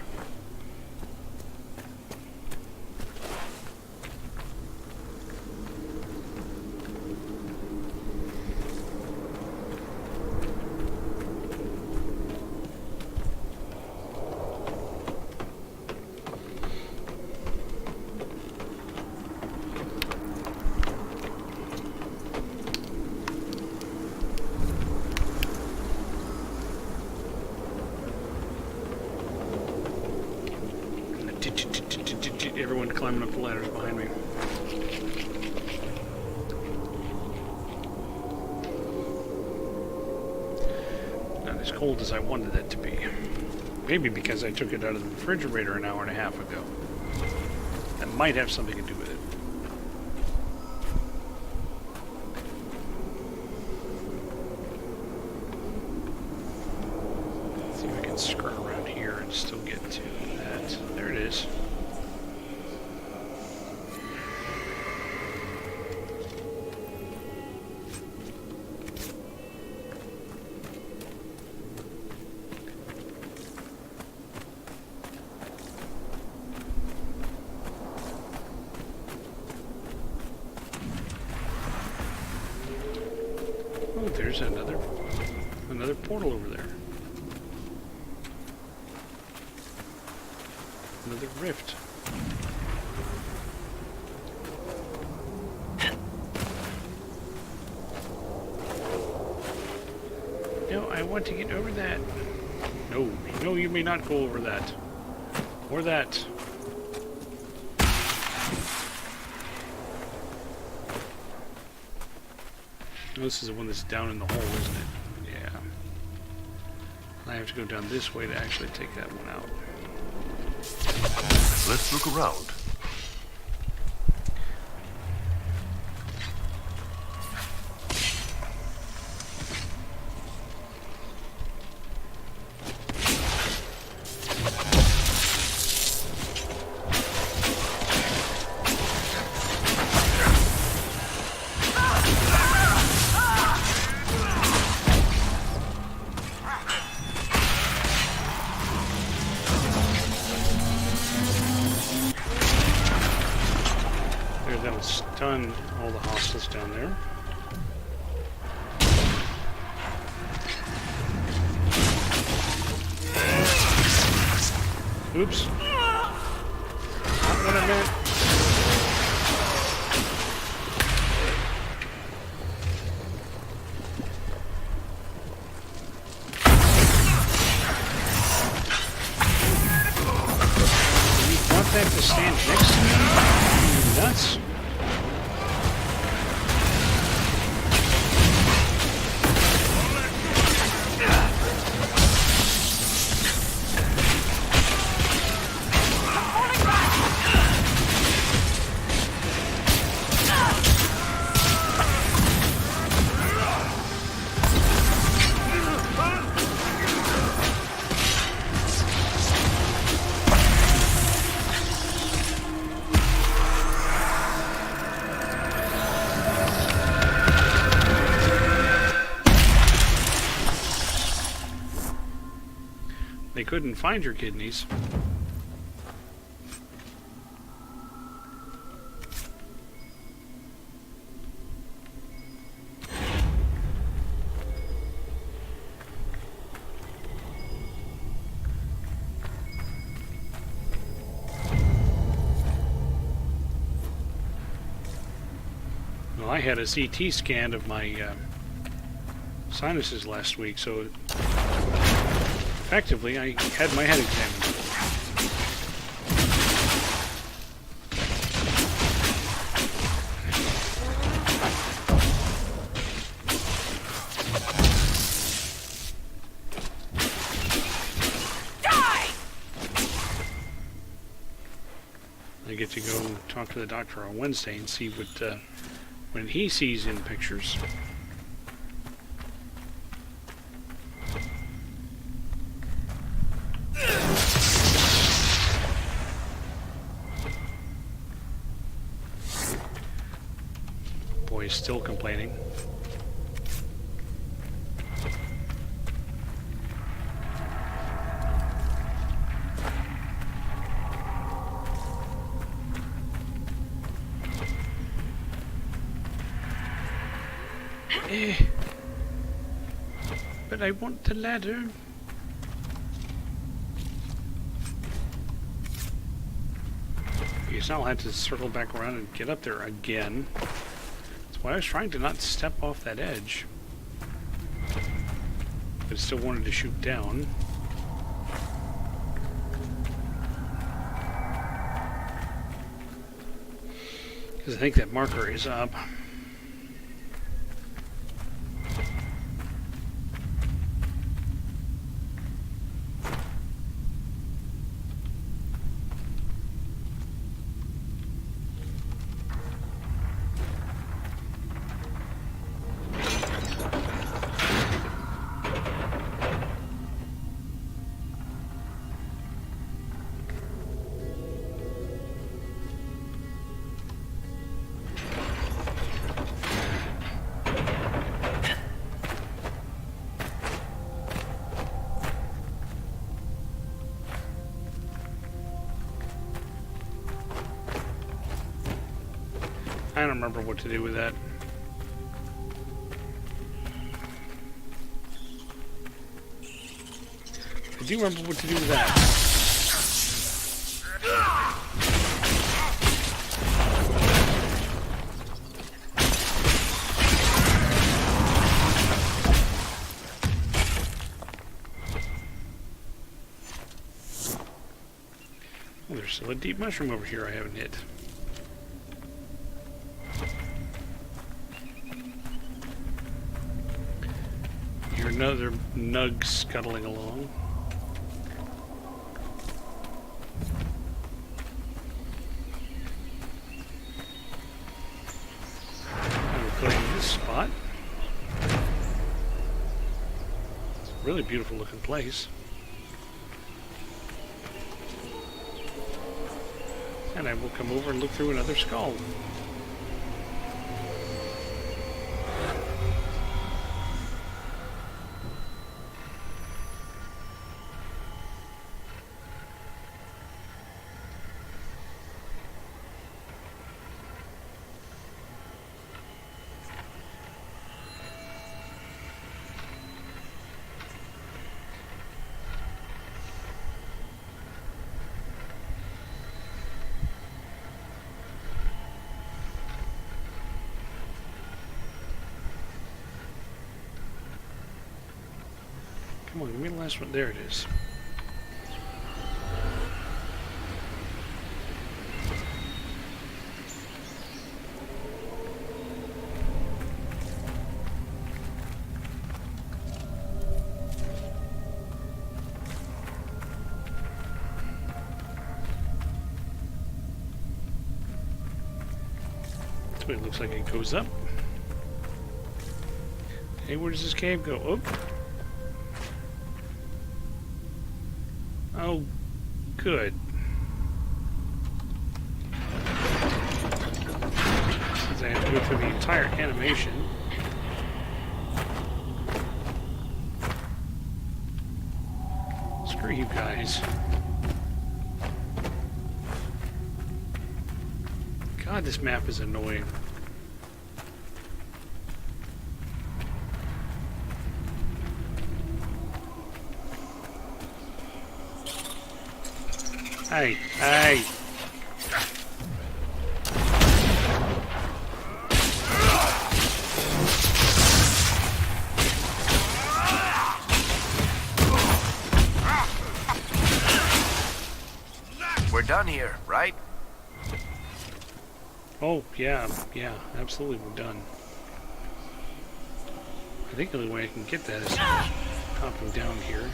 Everyone climbing up the ladders behind me. Not as cold as I wanted it to be. Maybe because I took it out of the refrigerator an hour and a half ago. That might have something to do with it. Let's see if I can skirt around here and still get to that. There it is. Oh, there's another portal over there. Another rift. No, I want to get over that. No, no, you may not go over that. Or that. Oh, this is the one that's down in the hole, isn't it? Yeah. I have to go down this way to actually take that one out. Let's look around. That would stun all the hostiles down there. Oops. Not what I meant. Do you want that to stand next to me? Are you nuts? They couldn't find your kidneys. Well, I had a CT scan of my sinuses last week, so effectively I had my head examined. I get to go talk to the doctor on Wednesday and see what he sees in pictures. is still complaining. But I want the ladder. Now I'll have to circle back around and get up there again. That's why I was trying to not step off that edge. But I still wanted to shoot down. Because I think that marker is up. I don't remember what to do with that. I do remember what to do with that. Oh, there's still a deep mushroom over here I haven't hit. Another nug scuttling along. I'm recording this spot. It's a really beautiful looking place. And I will come over and look through another skull. Come on, give me the last one. There it is. That's what it looks like. It goes up. Hey, where does this cave go? Oh. Oh, good. Since I have to go through the entire animation. Screw you guys. God, this map is annoying. Hey, hey! We're done here, right? Oh, yeah, absolutely, we're done. I think the only way I can get that is hopping down here.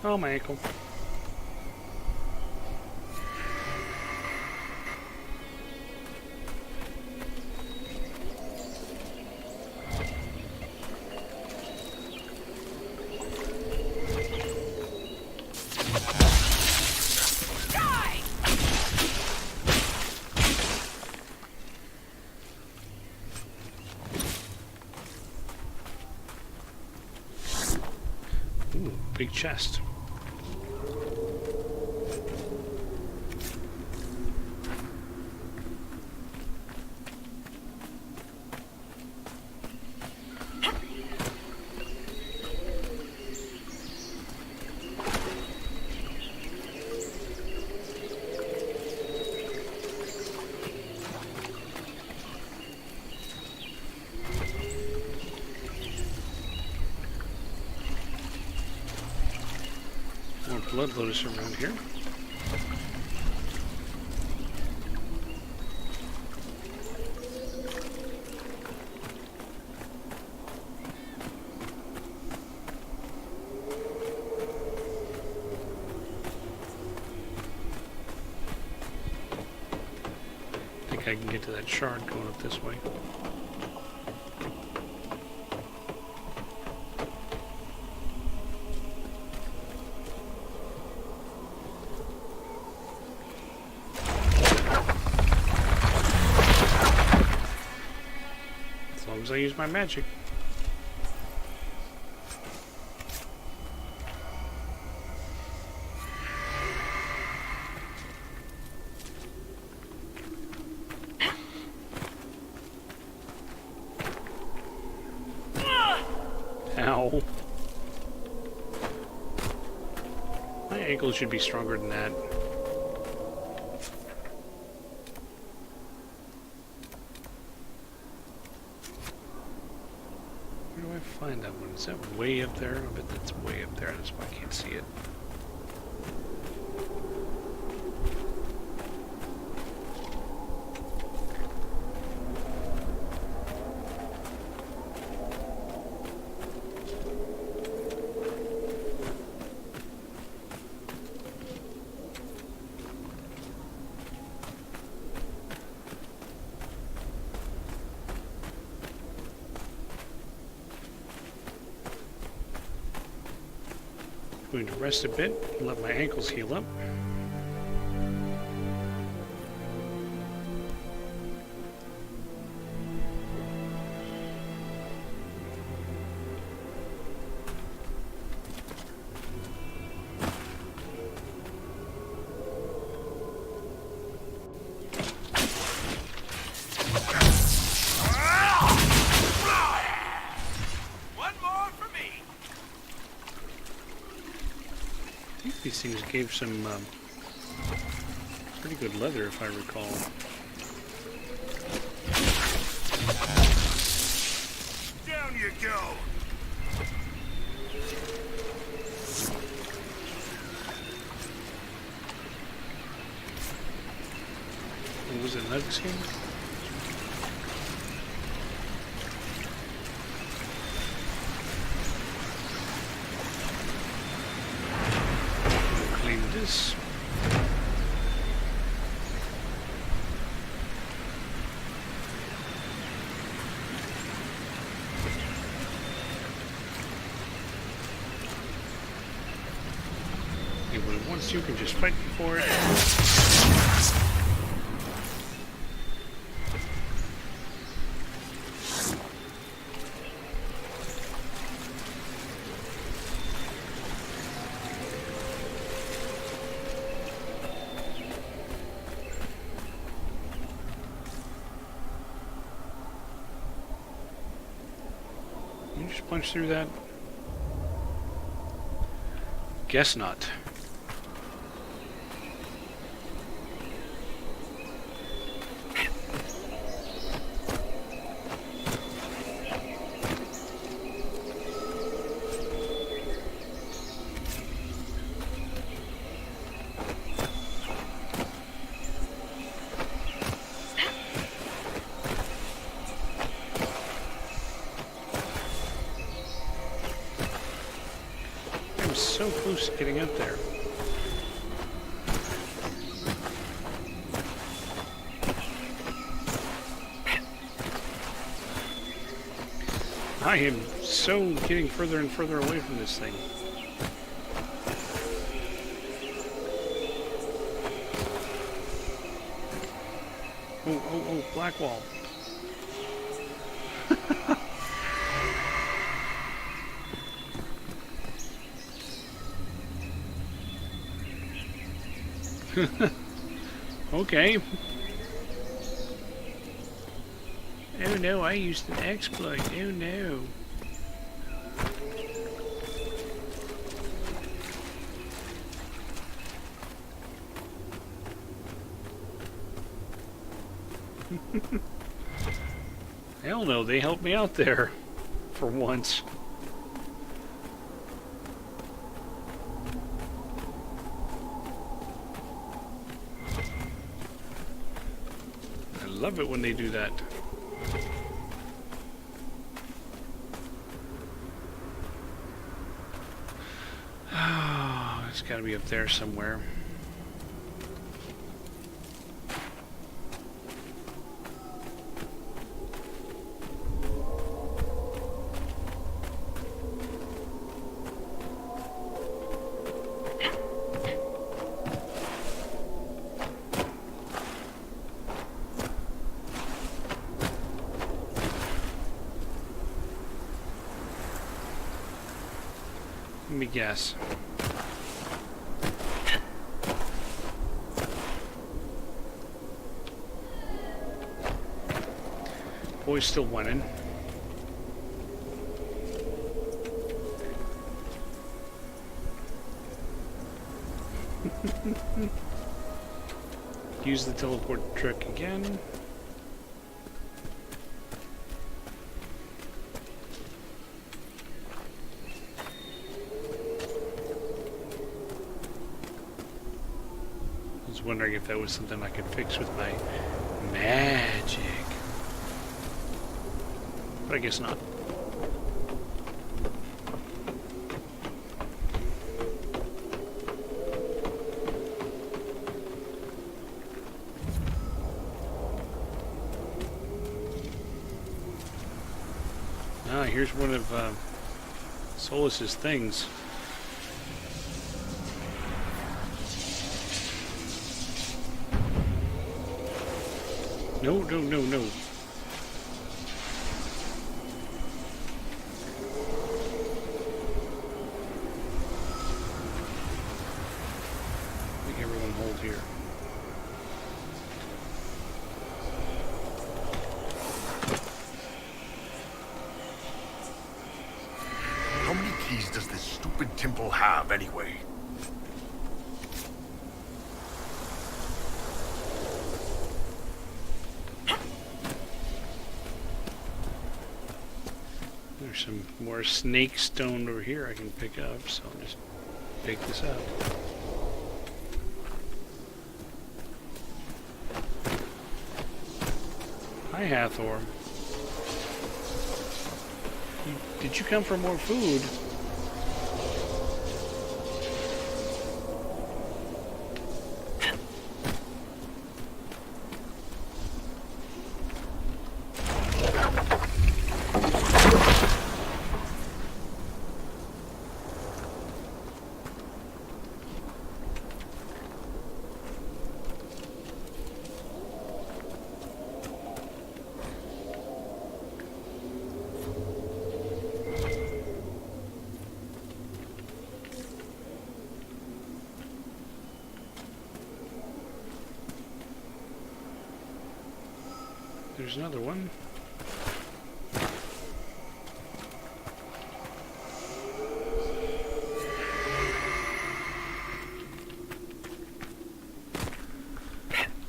Oh, my ankle. big chest. More blood lotus around here. I think I can get to that shard going up this way. As long as I use my magic. Ow. My ankles should be stronger than that. Where do I find that one? Is that way up there? I bet that's way up there. That's why I can't see it. Going to rest a bit and let my ankles heal up. One more for me. I think these things gave some pretty good leather, if I recall. Down you go! What was it, nug skin? Clean this. But once you can just fight for it. You just punch through that? Guess not. I'm so close to getting up there. I am so getting further and further away from this thing. Oh, black wall. Okay. Oh no, I used an exploit. Oh no. Hell no, they helped me out there. For once. I love it when they do that. Oh, it's got to be up there somewhere. Let me guess. Boy's still winning. Use the teleport trick again. I was wondering if that was something I could fix with my magic. But I guess not. Ah, here's one of Solus's things. No, no, no, no. I think everyone hold here. How many keys does this stupid temple have, anyway? There's some more snake stone over here I can pick up, so I'll just pick this up. Hi, Hathor. Did you come for more food? There's another one.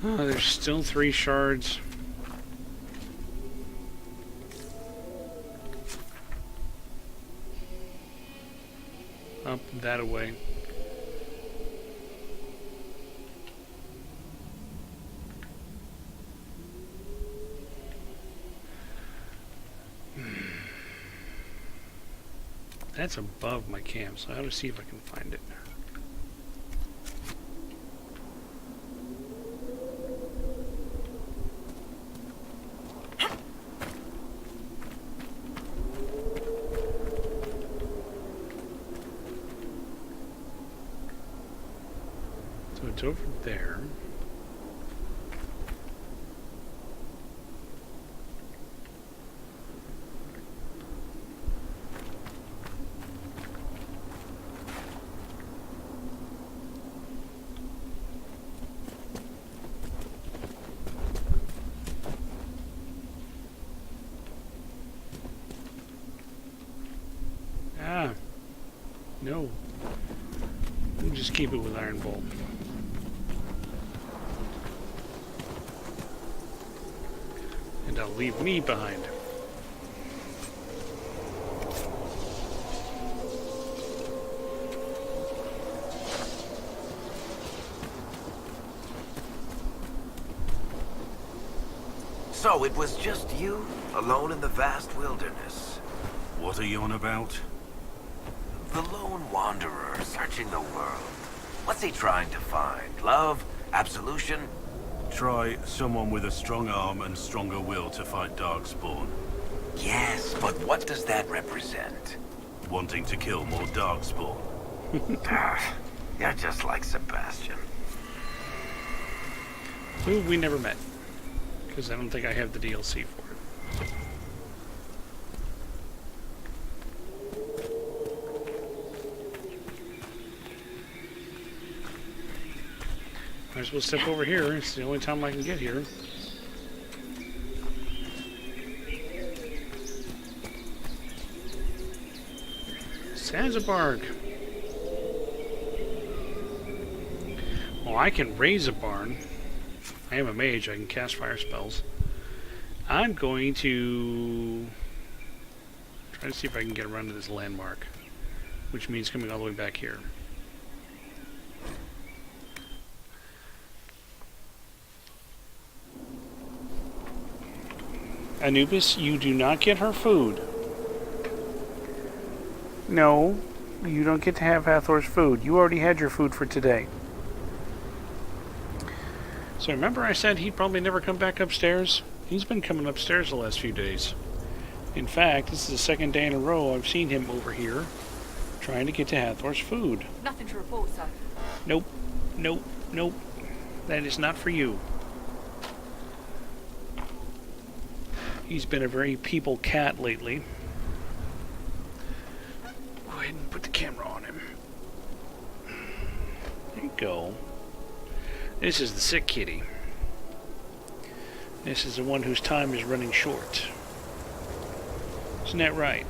Oh, there's still 3 shards. Up that away. That's above my camp, so I ought to see if I can find it. So it's over there. No. We'll just keep it with Iron Bolt. And I'll leave me behind. So it was just you, alone in the vast wilderness. What are you on about? The lone wanderer searching the world. What's he trying to find? Love? Absolution? Try someone with a strong arm and stronger will to fight Darkspawn. Yes, but what does that represent? Wanting to kill more Darkspawn. You're just like Sebastian. Who we never met. Because I don't think I have the DLC for it. Might as well step over here. It's the only time I can get here. Zanzibar. Well, I can raise a barn. I am a mage. I can cast fire spells. I'm going to try to see if I can get around to this landmark, which means coming all the way back here. Anubis, you do not get her food. No, you don't get to have Hathor's food. You already had your food for today. So remember I said he'd probably never come back upstairs? He's been coming upstairs the last few days. In fact, this is the second day in a row I've seen him over here trying to get to Hathor's food. Nothing to report, sir. Nope, nope, nope. That is not for you. He's been a very people cat lately. Go ahead and put the camera on him. There you go. This is the sick kitty. This is the one whose time is running short. Isn't that right?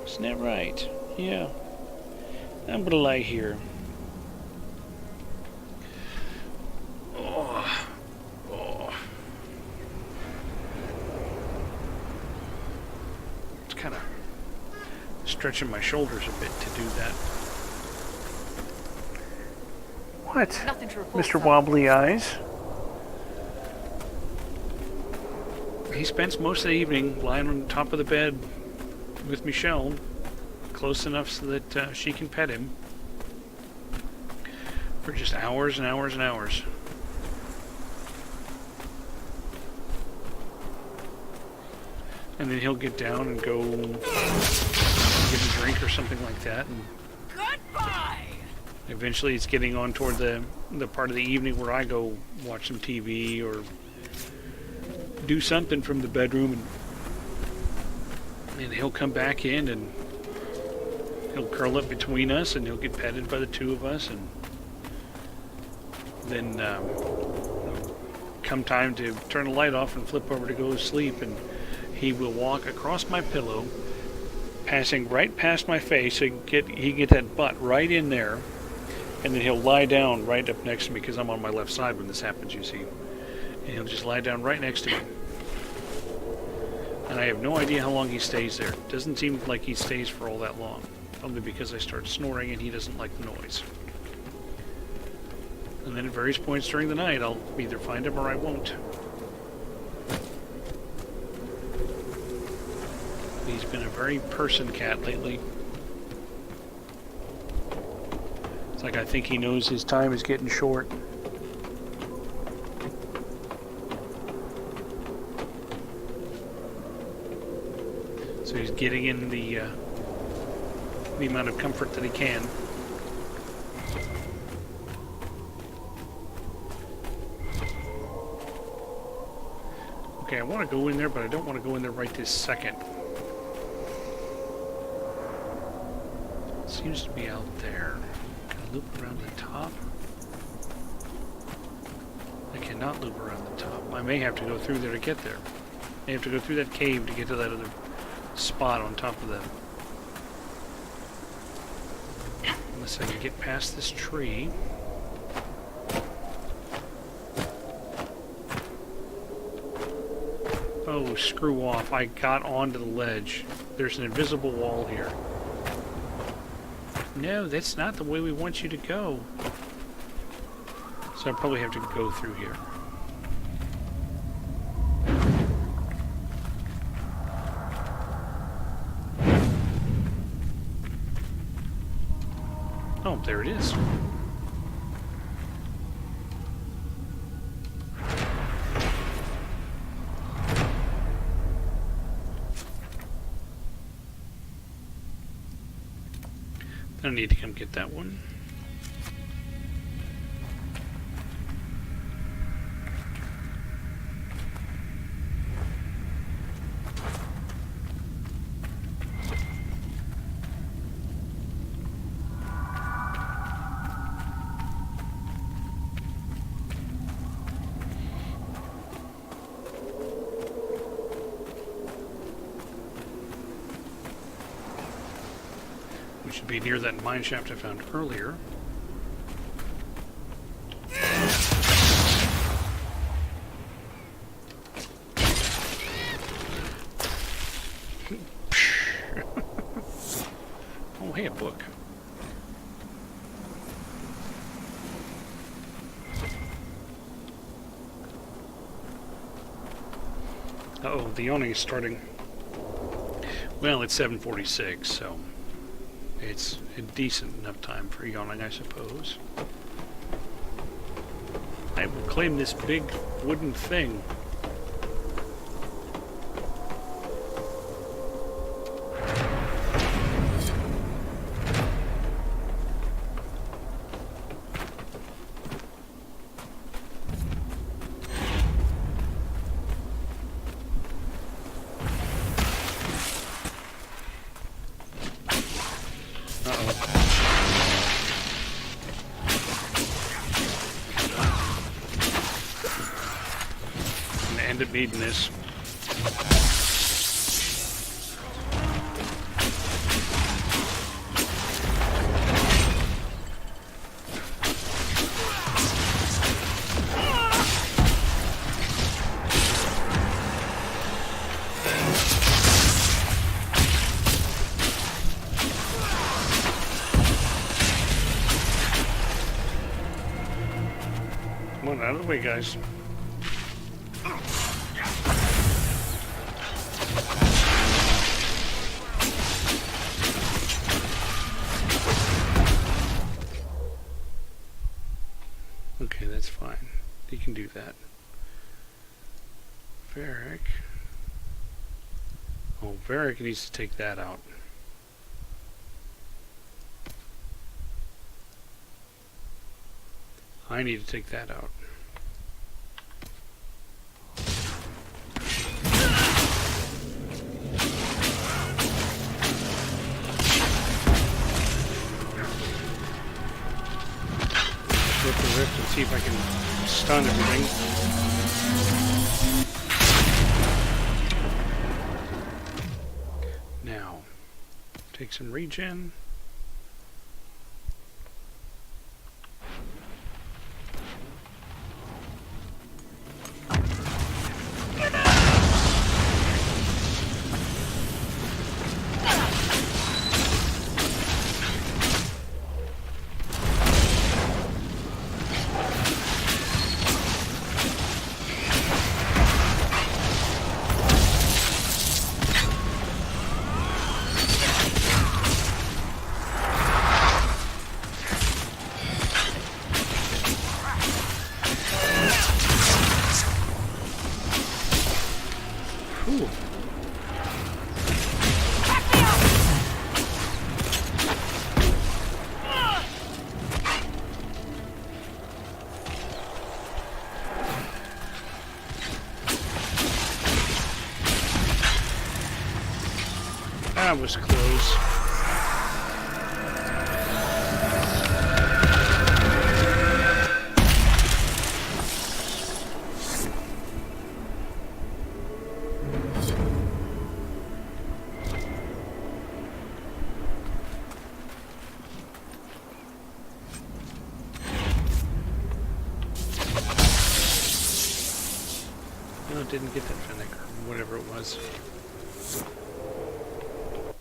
Isn't that right? Yeah. I'm gonna lie here. Oh. Oh. It's kind of stretching my shoulders a bit to do that. What? Nothing to report, Mr. sir. Wobbly Eyes? He spends most of the evening lying on top of the bed with Michelle, close enough so that she can pet him for just hours and hours and hours. And then he'll get down and go get a drink or something like that. And Goodbye! eventually it's getting on toward the part of the evening where I go watch some TV or do something from the bedroom, and he'll come back in and he'll curl up between us and he'll get petted by the two of us, and then come time to turn the light off and flip over to go to sleep, and he will walk across my pillow, passing right past my face, so he can get that butt right in there, and then he'll lie down right up next to me, because I'm on my left side when this happens, you see. And he'll just lie down right next to me. And I have no idea how long he stays there. It doesn't seem like he stays for all that long. Probably because I start snoring and he doesn't like the noise. And then at various points during the night, I'll either find him or I won't. He's been a very person cat lately. It's like I think he knows his time is getting short. So he's getting in the amount of comfort that he can. Okay, I want to go in there, but I don't want to go in there right this second. It seems to be out there. Can I loop around the top? I cannot loop around the top. I may have to go through there to get there. I may have to go through that cave to get to that other spot on top of unless I can get past this tree. Oh, screw off. I got onto the ledge. There's an invisible wall here. No, that's not the way we want you to go. So I probably have to go through here. Oh, there it is. I don't need to come get that one. We should be near that mine shaft I found earlier. Oh, hey, a book. Uh-oh, the yawning is starting. Well, it's 7:46, so it's a decent enough time for yawning, I suppose. I will claim this big wooden thing. End up needing this. Come on, out of the way, guys. Okay, that's fine. You can do that. Varric. Oh, Varric needs to take that out. I need to take that out. Rip the rift and see if I can stun everything. Now, take some regen. That was close. No, didn't get that Fennec or whatever it was.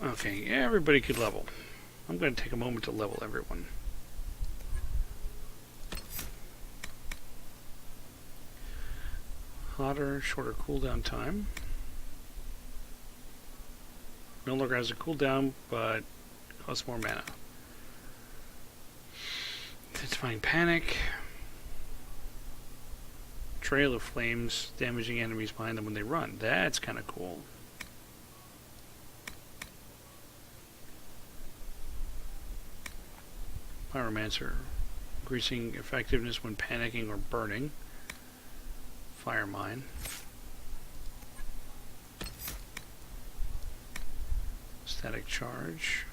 Okay, everybody could level. I'm going to take a moment to level everyone. Hotter, shorter cooldown time. No longer has a cooldown, but costs more mana. Intensifying panic. Trail of flames, damaging enemies behind them when they run. That's kind of cool. Pyromancer, increasing effectiveness when panicking or burning. Fire mine. Static charge.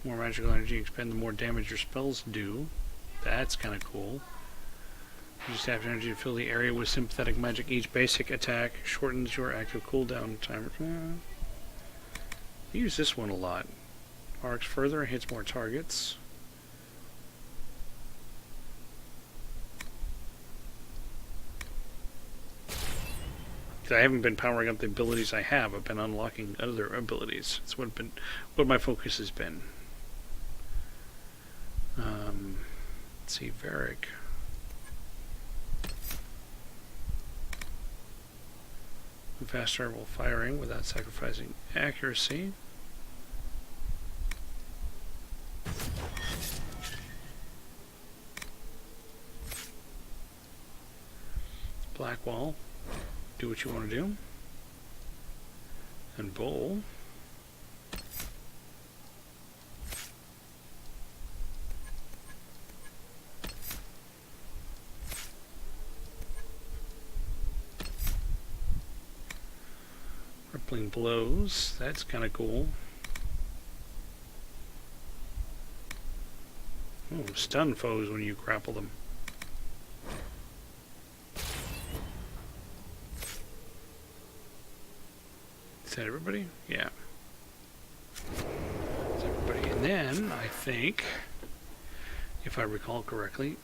More magical energy expend the more damage your spells do. That's kind of cool. Use staff energy to fill the area with sympathetic magic. Each basic attack shortens your active cooldown time. I use this one a lot. Arcs further and hits more targets. I haven't been powering up the abilities I have. I've been unlocking other abilities. That's what my focus has been. Let's see, Varric. Fast start while firing without sacrificing accuracy. Blackwall. Do what you want to do. And Bowl. Rippling blows. That's kind of cool. Oh, stun foes when you grapple them. Is that everybody? Yeah. That's everybody. And then, I think, if I recall correctly,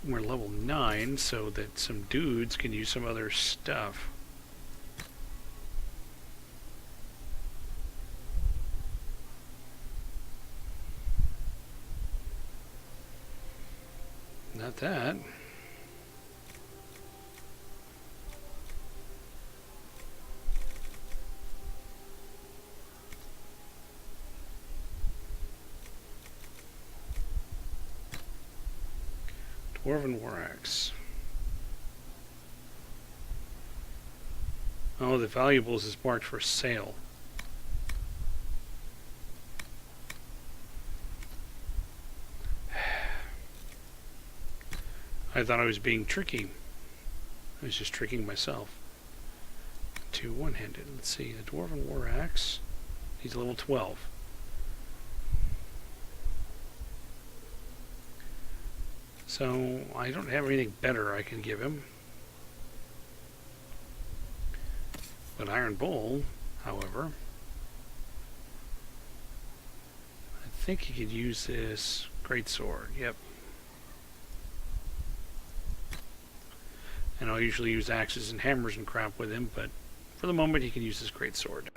we're level 9 so that some dudes can use some other stuff. Not that. Dwarven War Axe. Oh, the valuables is marked for sale. I thought I was being tricky. I was just tricking myself. Two one-handed. Let's see. The Dwarven War Axe. He's level 12. So I don't have anything better I can give him. But Iron Bowl, however, I think he could use this greatsword. Yep. And I'll usually use axes and hammers and crap with him, but for the moment he can use this greatsword.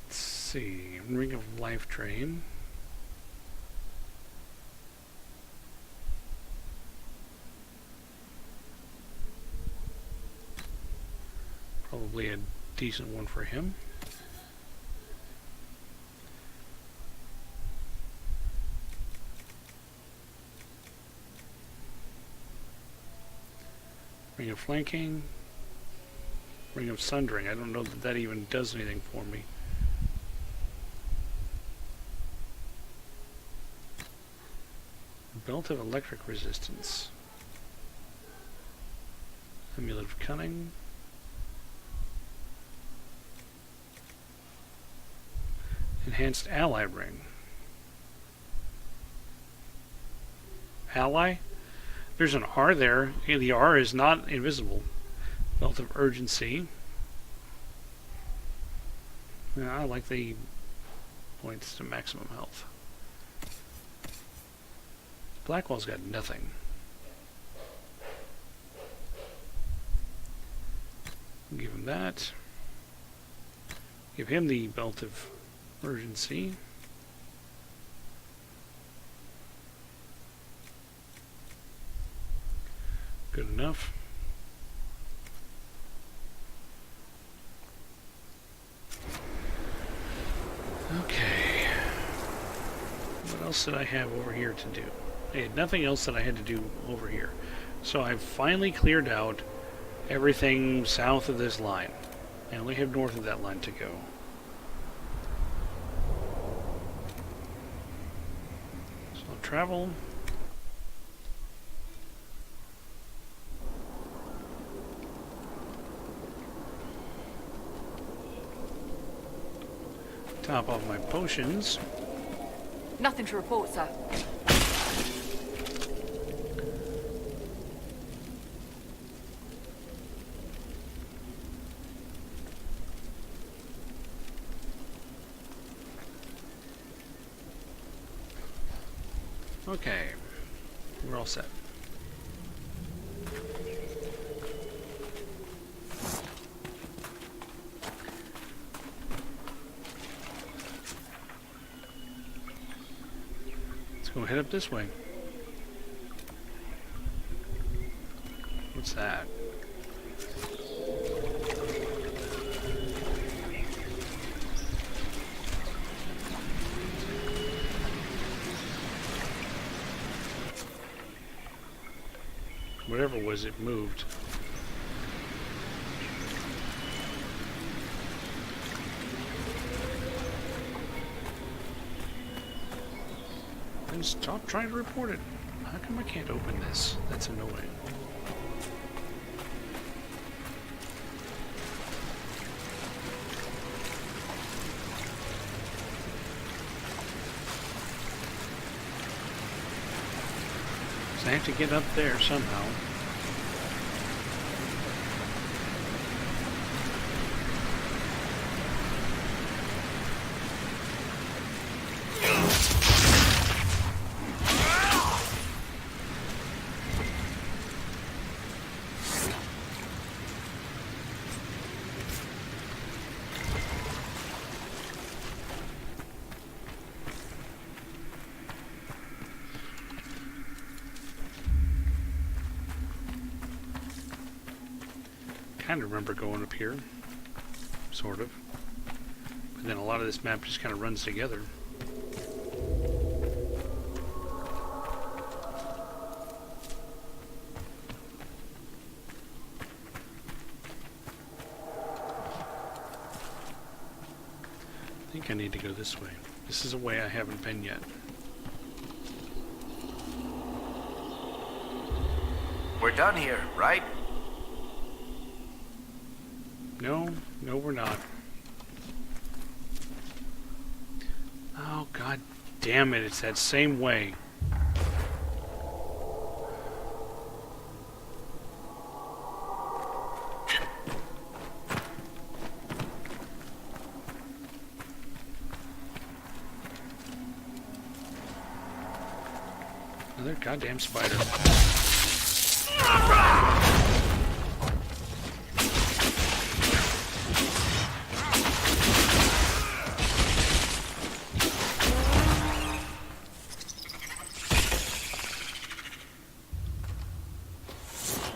Let's see, Ring of Life Drain. Probably a decent one for him. Ring of Flanking. Ring of Sundering. I don't know that that even does anything for me. Belt of Electric Resistance. Amulet of Cunning. Enhanced Ally Ring. Ally? There's an R there. The R is not invisible. Belt of Urgency. Yeah, I like the points to maximum health. Blackwell's got nothing. Give him that. Give him the Belt of Urgency. Good enough. Okay. What else did I have over here to do? I had nothing else that I had to do over here. So I've finally cleared out everything south of this line. I only have north of that line to go. So I'll travel. Top off my potions. Nothing to report, sir. Okay, we're all set. Let's go head up this way. What's that? Whatever it was, it moved. Then stop trying to report it. How come I can't open this? That's annoying. I have to get up there somehow. I kind of remember going up here, sort of. But then a lot of this map just kind of runs together. I think I need to go this way. This is a way I haven't been yet. We're done here, right? No, we're not. Oh, god damn it, it's that same way. Another goddamn spider.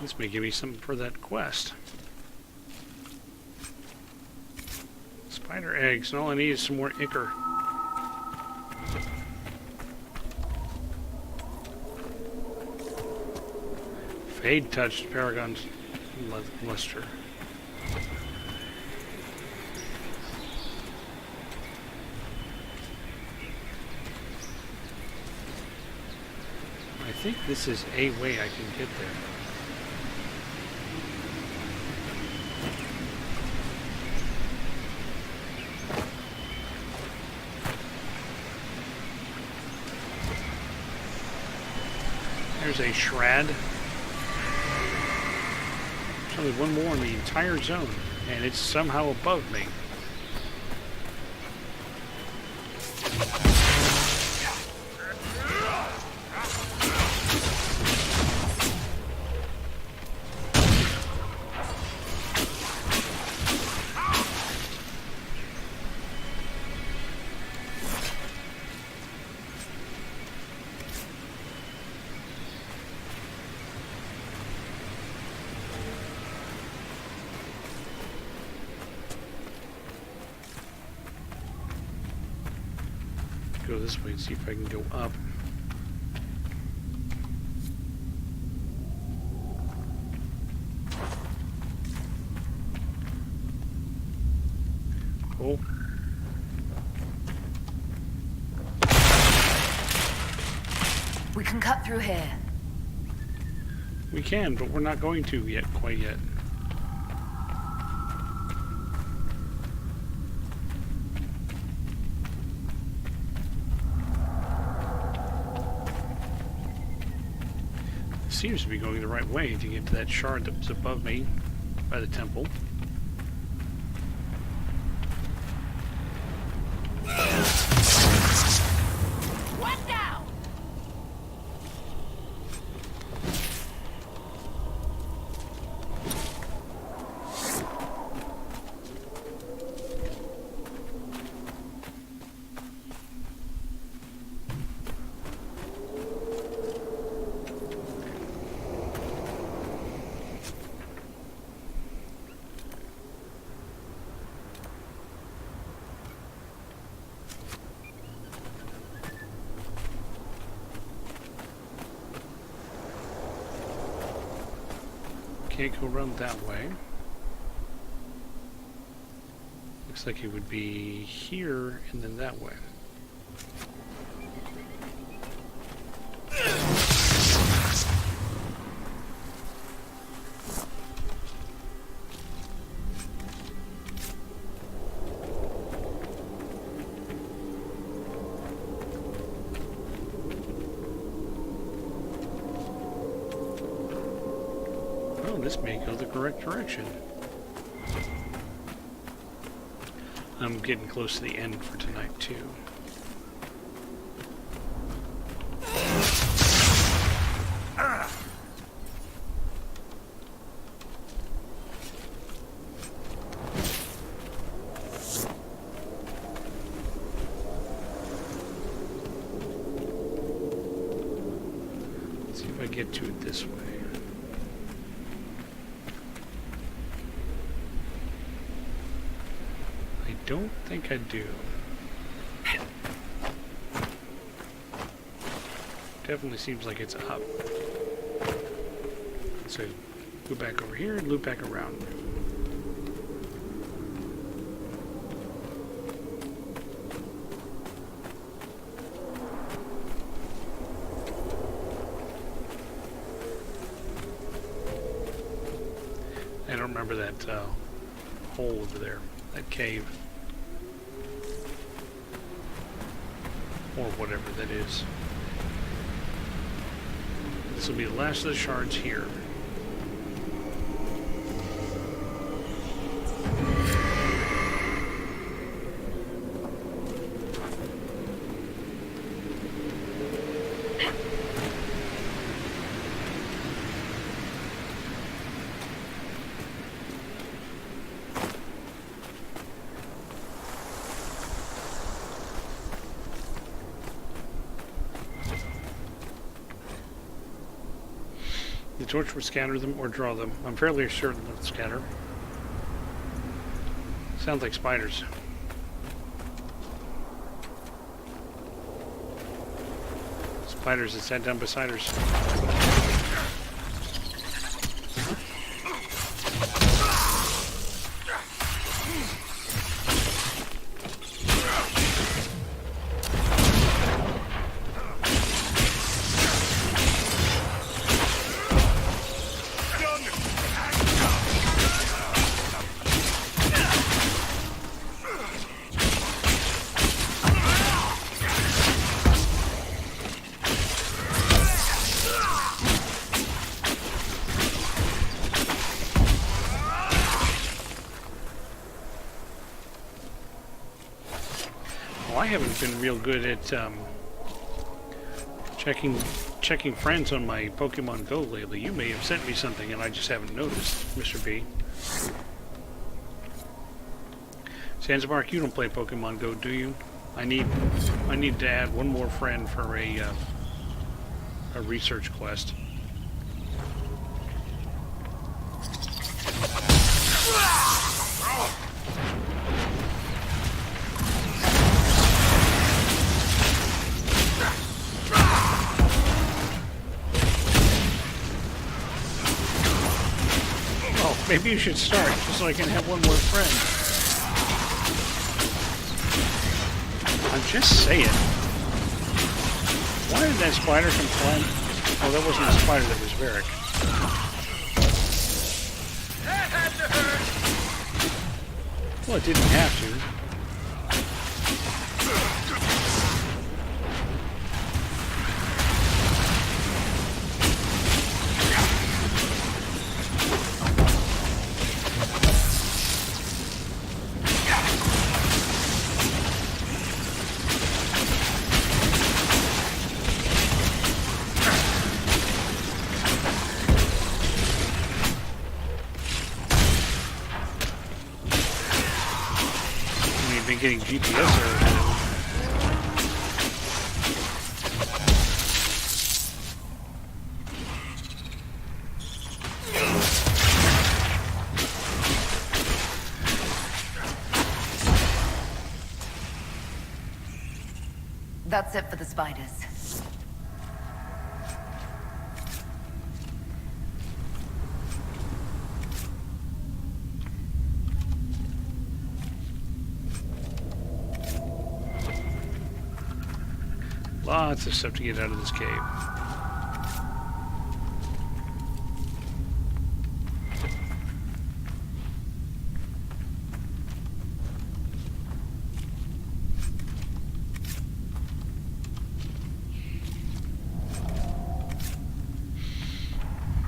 This may give me something for that quest. Spider eggs, and all I need is some more ichor. Fade touched Paragon's luster. I think this is a way I can get there. There's a shroud. Only one more in the entire zone, and it's somehow above me. Go this way and see if I can go up. Oh. We can cut through here. We can, but we're not going to yet, quite yet. Seems to be going the right way to get to that shard that was above me by the temple. One down! Can't go around that way. Looks like it would be here and then that way. This may go the correct direction. I'm getting close to the end for tonight, too. Let's see if I get to it this way. Don't think I do. Definitely seems like it's up. So go back over here and loop back around. I don't remember that hole over there, that cave. Or whatever that is. This will be the last of the shards here. The torch would scatter them or draw them. I'm fairly certain it would scatter. Sounds like spiders. Spiders that sat down beside us. Well, I haven't been real good at checking friends on my Pokemon Go lately. You may have sent me something and I just haven't noticed, Mr. B. Sansamark, you don't play Pokemon Go, do you? I need to add one more friend for a research quest. Oh, maybe you should start just so I can have one more friend. I'm just saying. Why did that spider come flying? Oh, that wasn't a spider, that was Varric. That had to hurt! Well, it didn't have to. Been getting GPS errors. That's it for the spiders. Lots of stuff to get out of this cave.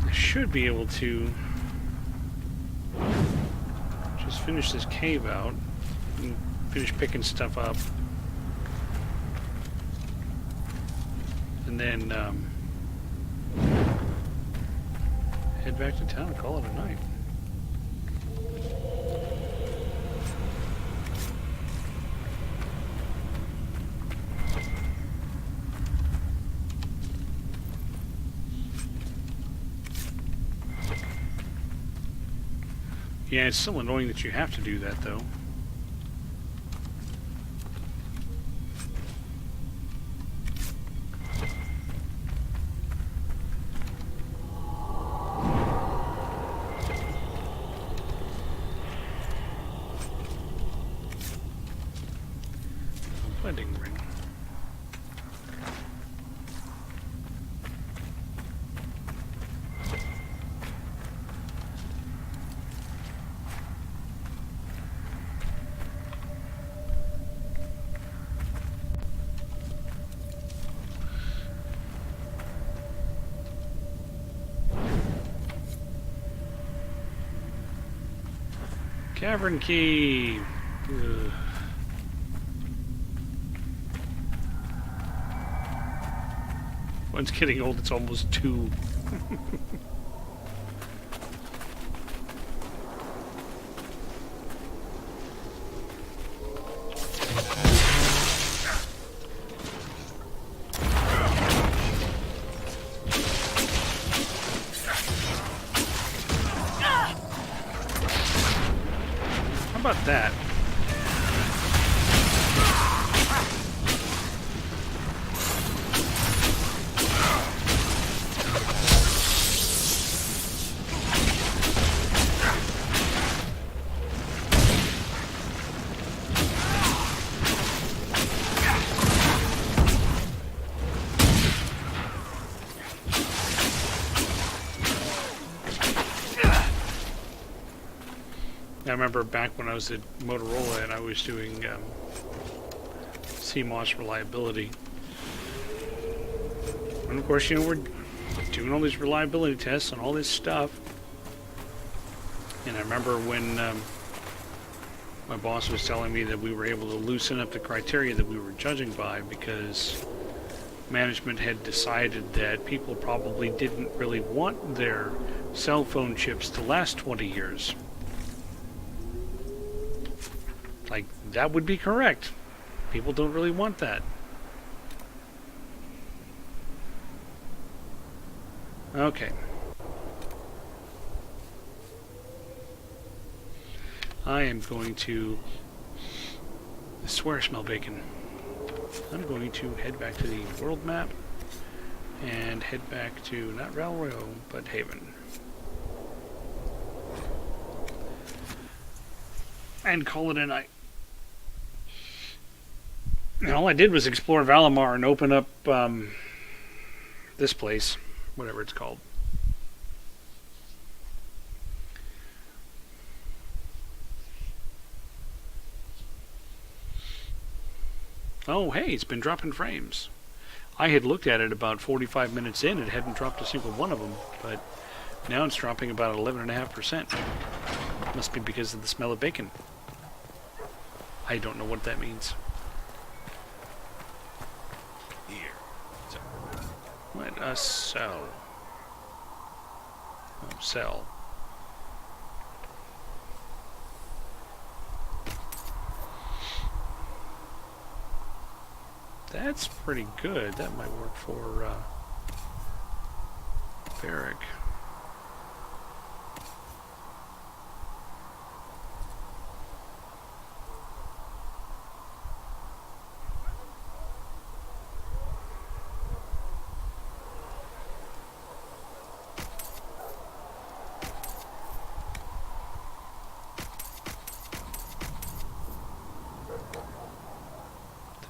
I should be able to just finish this cave out and finish picking stuff up. And then head back to town and call it a night. Yeah, it's still annoying that you have to do that, though. Blending ring. Cavern key. Ugh. One's getting old, it's almost 2. How about that? I remember back when I was at Motorola and I was doing CMOS reliability. And of course, you know, we're doing all these reliability tests and all this stuff. And I remember when My boss was telling me that we were able to loosen up the criteria that we were judging by because management had decided that people probably didn't really want their cell phone chips to last 20 years. Like, that would be correct. People don't really want that. Okay. I am going to... I swear I smell bacon. I'm going to head back to the world map and head back to, not Valro, but Haven. And call it a night. And all I did was explore Valimar and open up this place, whatever it's called. Oh, hey, it's been dropping frames. I had looked at it about 45 minutes in. It hadn't dropped a single one of them, but now it's dropping about 11.5%. Must be because of the smell of bacon. I don't know what that means. Here. Let us sell. Oh, sell. That's pretty good. That might work for Barrick.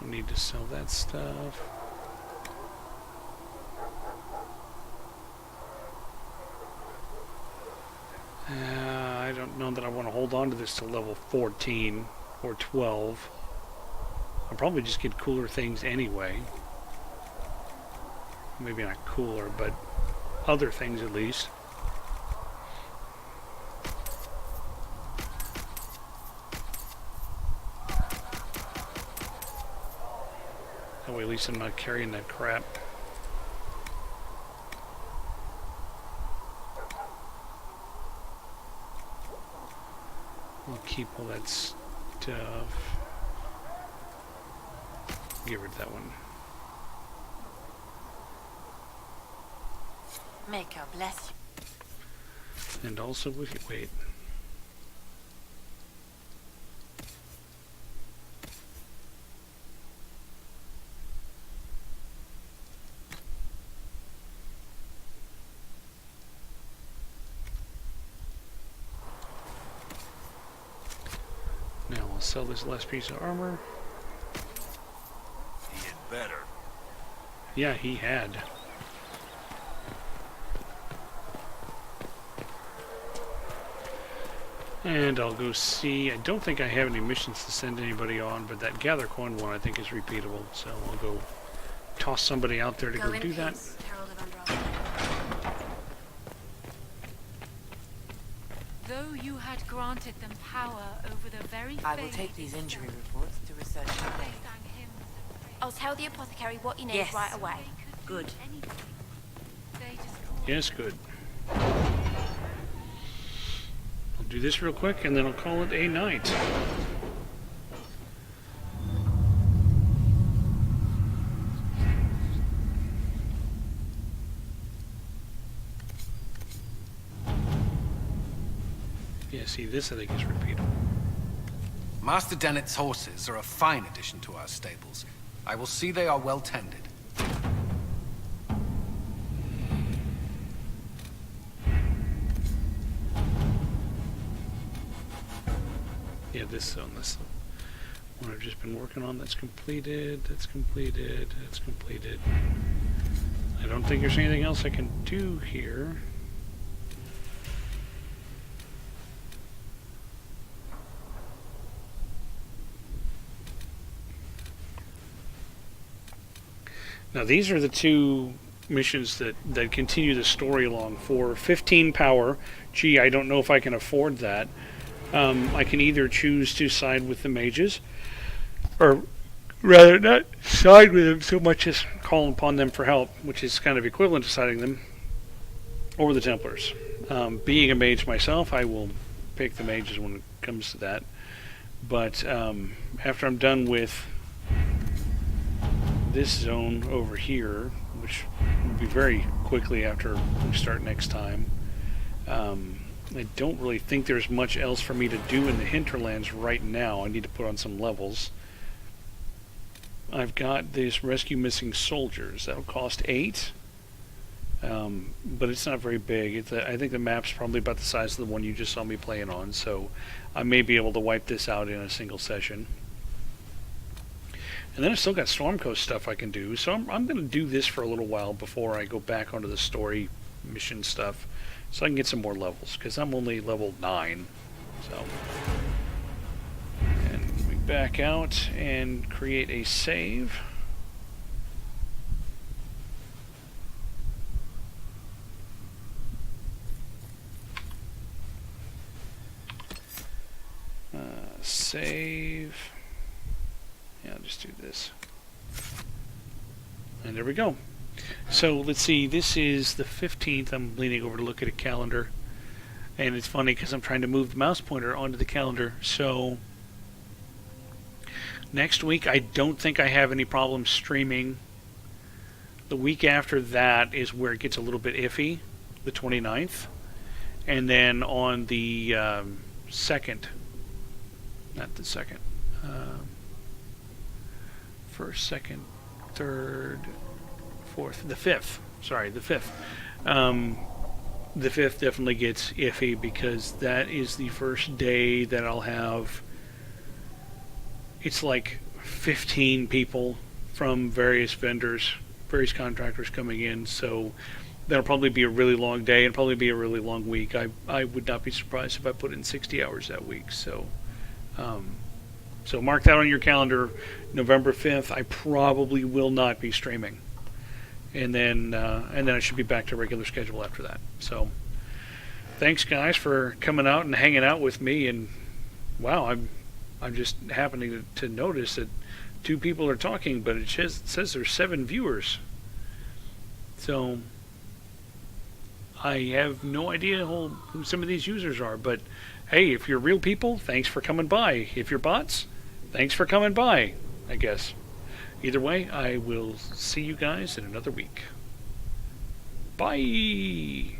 Need to sell that stuff. I don't know that I want to hold on to this to level 14 or 12. I'll probably just get cooler things anyway. Maybe not cooler, but other things at least. That way at least I'm not carrying that crap. I'll keep all that stuff. Get rid of that one. May God bless you. And also, wait. Now I'll sell this last piece of armor. He had better. Yeah, he had. And I'll go see. I don't think I have any missions to send anybody on, but that gather coin one I think is repeatable. So I'll go toss somebody out there to go do that. Though you had granted them power over the very I will take these injury reports to research today. I'll tell the apothecary what you need Yes. right away. Good. Yes, good. I'll do this real quick and then I'll call it a night. Yeah, see, this I think is repeatable. Master Dennett's horses are a fine addition to our stables. I will see they are well tended. Yeah, this one I've just been working on, that's completed, that's completed, that's completed. I don't think there's anything else I can do here. Now these are the two missions that continue the story along. For 15 power, gee, I don't know if I can afford that. I can either choose to side with the mages, or rather not side with them so much as call upon them for help, which is kind of equivalent to siding them, or the Templars. Being a mage myself, I will pick the mages when it comes to that. But after I'm done with this zone over here, which will be very quickly after we start next time, I don't really think there's much else for me to do in the hinterlands right now. I need to put on some levels. I've got this rescue missing soldiers. That'll cost 8. But it's not very big. I think the map's probably about the size of the one you just saw me playing on, so I may be able to wipe this out in a single session. And then I've still got Storm Coast stuff I can do, so I'm going to do this for a little while before I go back onto the story mission stuff, so I can get some more levels, because I'm only level 9. So, and we back out and create a save. Save. Yeah, I'll just do this. And there we go. So let's see, this is the 15th. I'm leaning over to look at a calendar. And it's funny because I'm trying to move the mouse pointer onto the calendar. So next week, I don't think I have any problems streaming. The week after that is where it gets a little bit iffy, the 29th. And then on the 2nd, not the 2nd, first, second, third, fourth, the 5th. Sorry, the 5th. The 5th definitely gets iffy because that is the first day that I'll have. It's like 15 people from various vendors, various contractors coming in, so that'll probably be a really long day and probably be a really long week. I would not be surprised if I put in 60 hours that week. So mark that on your calendar, November 5th. I probably will not be streaming, and then I should be back to regular schedule after that. So thanks guys for coming out and hanging out with me. And wow, I'm just happening to notice that 2 people are talking, but it says there's 7 viewers. So I have no idea who some of these users are, but hey, if you're real people, thanks for coming by. If you're bots, thanks for coming by, I guess. Either way, I will see you guys in another week. Bye!